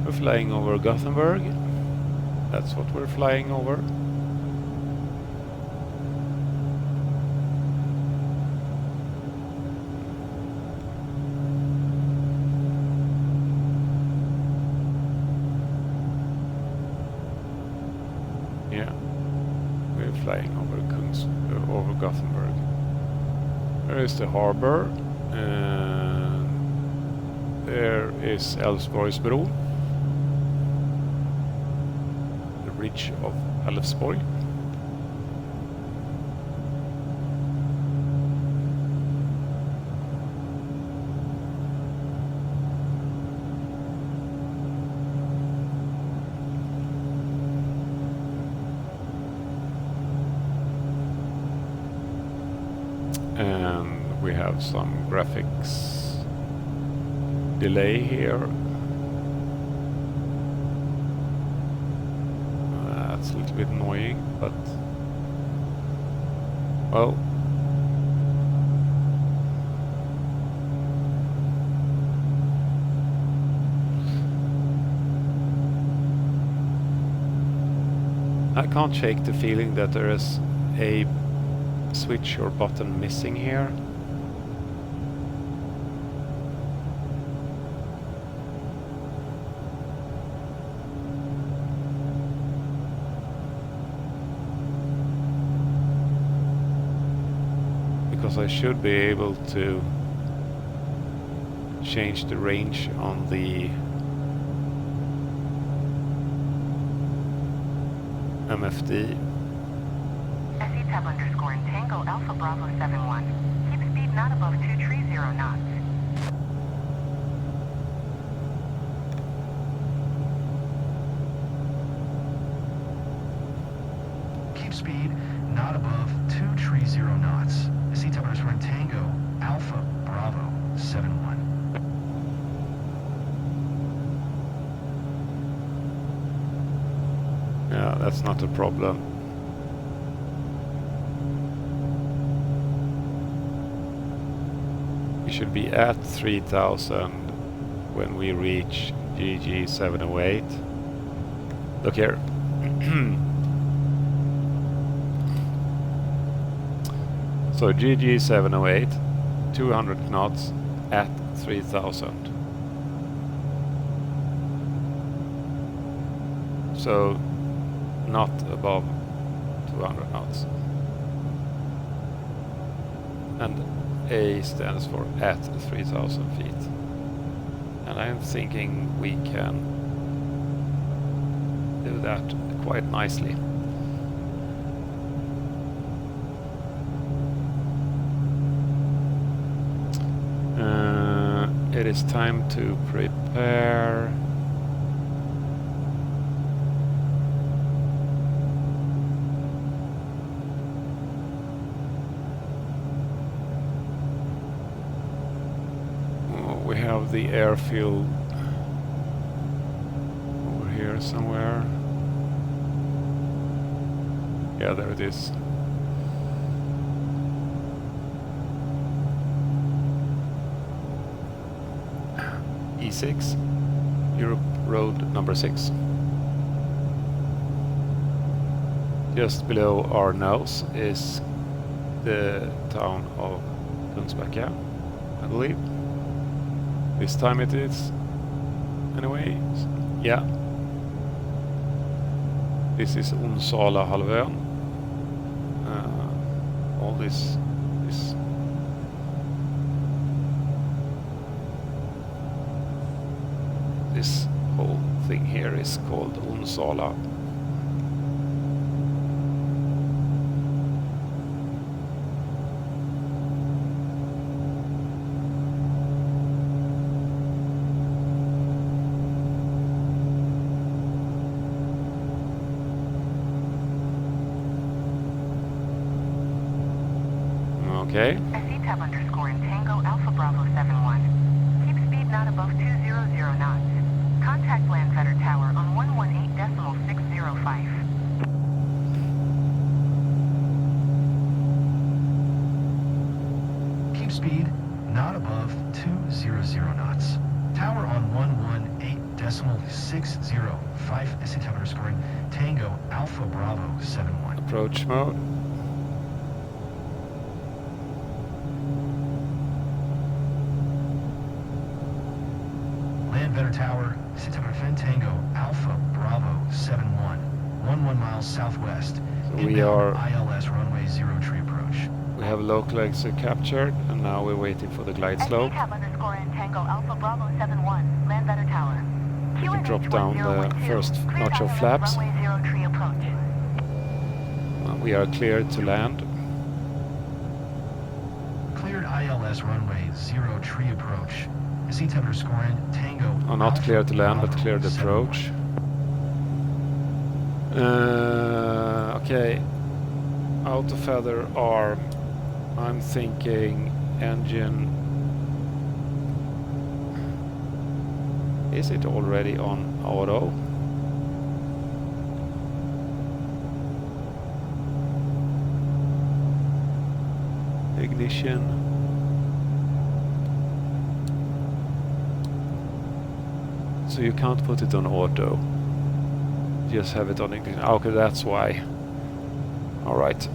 We're flying over Gothenburg. That's what we're flying over. Yeah. We're flying over over Gothenburg. There is the harbor. There is Älvsborgsbro, the bridge of Älvsborg. And we have some graphics delay here. That's a little bit annoying, but well. I can't shake the feeling that there is a switch or button missing here. Because I should be able to change the range on the MFD. SE tab underscore in Tango Alpha Bravo 71. Keep speed not above 230 knots. Keep speed not above 230 knots. SE tab underscore in Tango Alpha Bravo 71. Yeah, that's not a problem. We should be at 3000 when we reach GG708. Look here. So GG708, 200 knots at 3000. So not above 200 knots. And A stands for at 3000 feet. And I'm thinking we can do that quite nicely. It is time to prepare. We have the airfield over here somewhere. Yeah, there it is. E6, Europe Road number 6. Just below our nose is the town of Kungsbacka, I believe. This time it is. Anyway, yeah. This is Onsala halvön. All this whole thing here is called Onsala. Okay. SE tab underscore in Tango Alpha Bravo 71. Keep speed not above 200 knots. Contact Landvetter Tower on 118.605. Keep speed not above 200 knots. Tower on 118.605. SE tab underscore in Tango Alpha Bravo 71. Approach mode. Landvetter Tower, September Tango Alpha Bravo 71, 11 miles southwest. So we are ILS runway 03 approach. We have local exit captured, and now we're waiting for the glide slope. tab underscore in Tango Alpha Bravo 71, Landvetter Tower. We can drop down the first notch of flaps. Runway 03 approach. We are cleared to land. Cleared ILS runway 03 approach. SE underscore in Tango. Not clear to land, but cleared approach. Okay. Auto feather arm. I'm thinking engine Is it already on auto? Ignition. So you can't put it on auto. Just have it on ignition. Okay, that's why. Alright.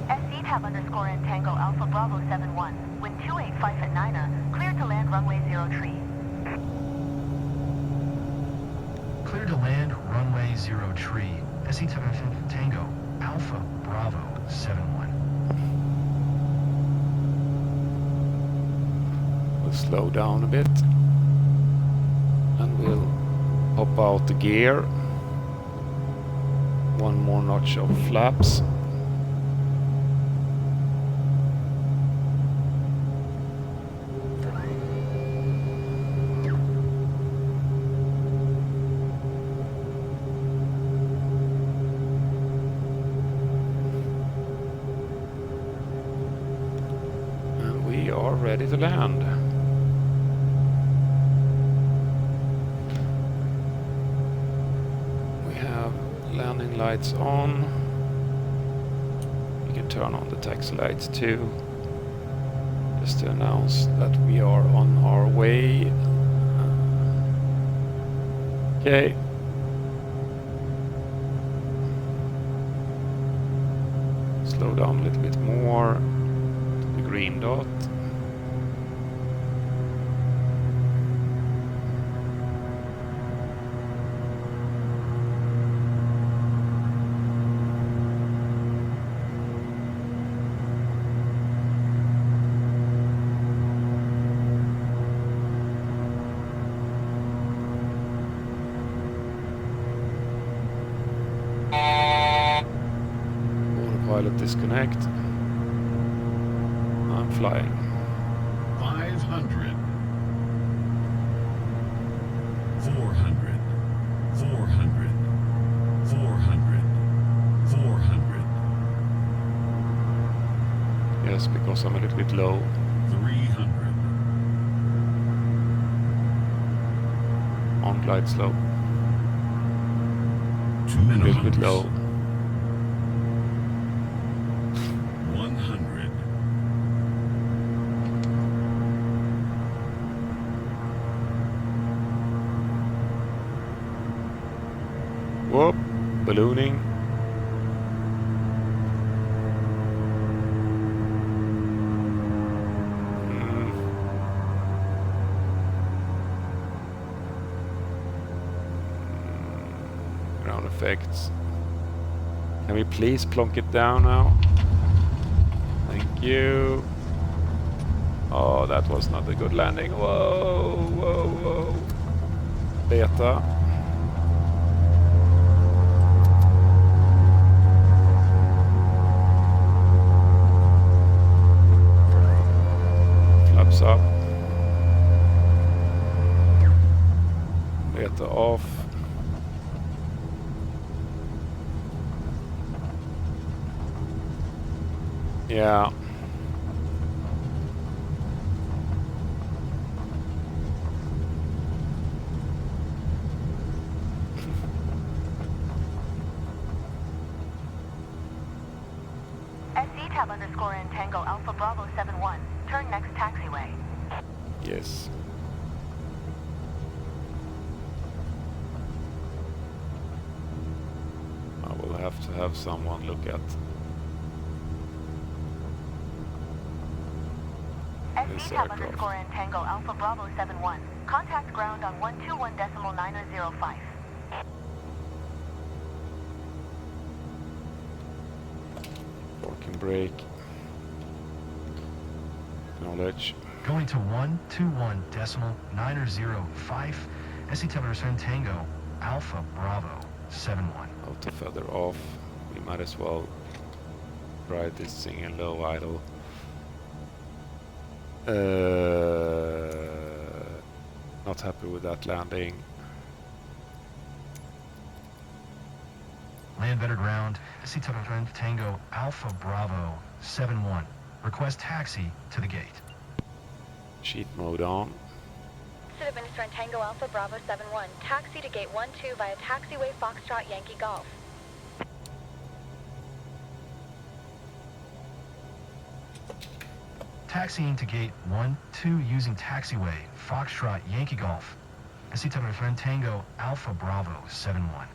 SC tab underscore in Tango Alpha Bravo 71. Wind 285 at 9, cleared to land runway 03. Clear to land, runway 03. SE7 Tango, Alpha Bravo 71. We'll slow down a bit. And we'll pop out the gear. One more notch of flaps. Ready to land. We have landing lights on. You can turn on the taxi lights too, just to announce that we are on our way. Okay. Slow down a little bit more to the green dot. Autopilot disconnect. I'm flying. 500. 400. 400. 400. 400. Yes, because I'm a little bit low. 300. On glide slope. 2 A minutes. little bit low. 100. Whoop, ballooning. Ground effects. Can we please plonk it down now? Thank you. Oh, that was not a good landing. Whoa, whoa, whoa. Beta. Flaps up. Beta off. Yeah. SC tab underscore in Tango Alpha Bravo 71. Turn next taxiway. Yes. I will have to have someone look at this SC tab aircraft. underscore in Tango Alpha Bravo 71. Contact ground on 121.905. Parking brake. Acknowledge. Going to 121.905. SE7 Tango, Alpha Bravo 71. Auto feather off. We might as well ride this thing in low idle. Not happy with that landing. Land land better ground. SC Tango Alpha Bravo 71. Request taxi to the gate. Cheat mode on. Sid Administrator Tango Alpha Bravo 71. Taxi to gate 12 via taxiway Foxtrot Yankee Golf. Taxiing to gate 12 using taxiway Foxtrot Yankee Golf. SC Tango Alpha Bravo 71.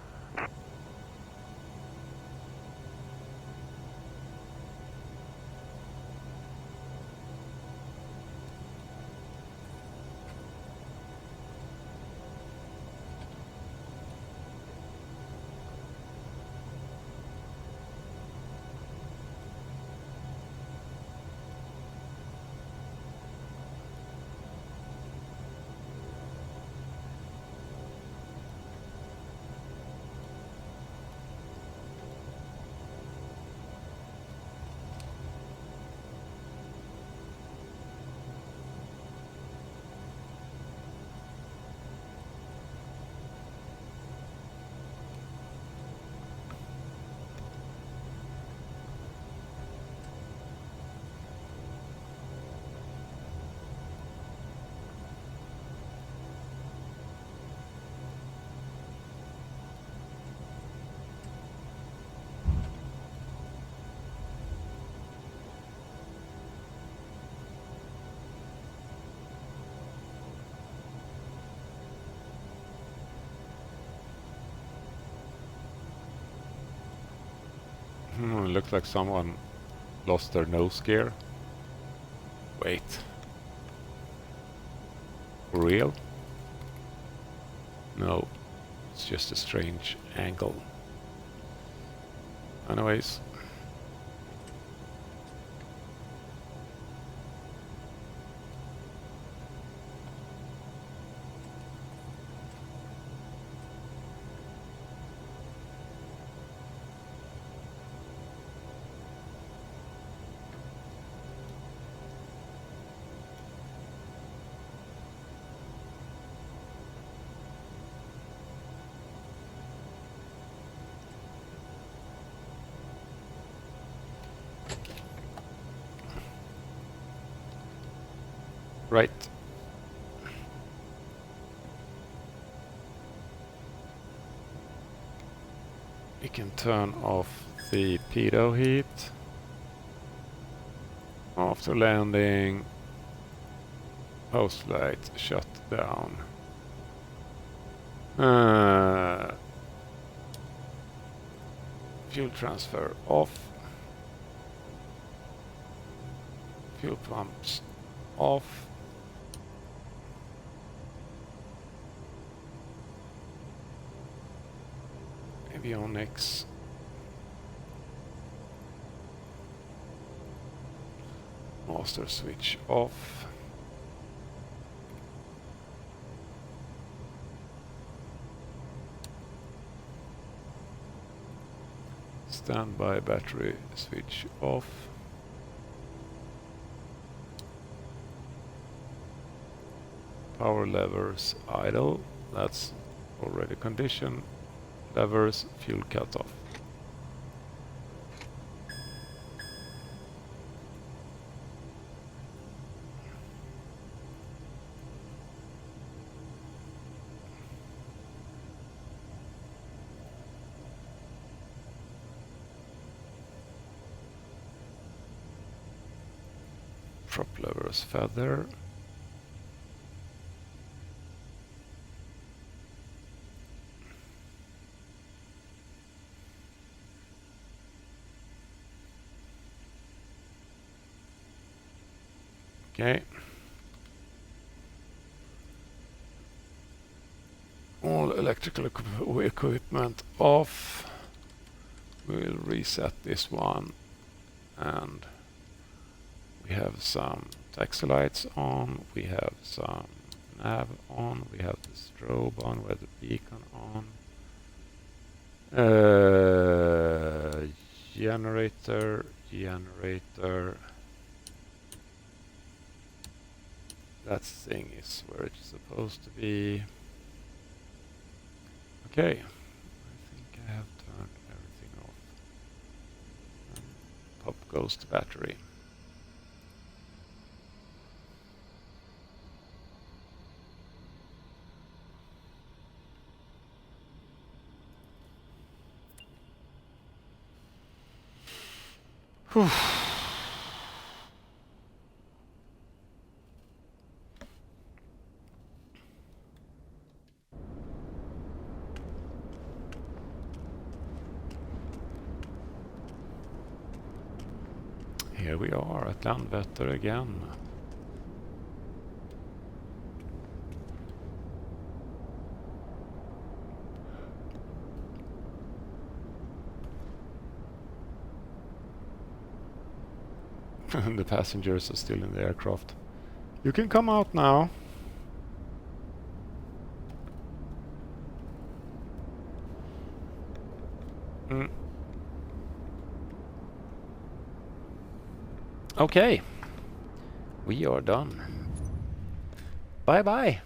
Looks like someone lost their nose gear. Wait. For real? No. It's just a strange angle. Anyways. Right. We can turn off the pitot heat. After landing, host light shut down. Fuel transfer off. Fuel pumps off. Avionics. Master switch off. Standby battery switch off. Power levers idle. That's already conditioned. Levers, fuel cut off. Prop levers feather. Okay. All electrical equipment off. We'll reset this one, and we have some taxi lights on, we have some nav on, we have the strobe on, we have the beacon on. Generator. That thing is where it's supposed to be. Okay. I think I have turned everything goes the battery. Whew. Here we are at Landvetter again. The passengers are still in the aircraft. You can come out now. Okay, we are done. Bye bye.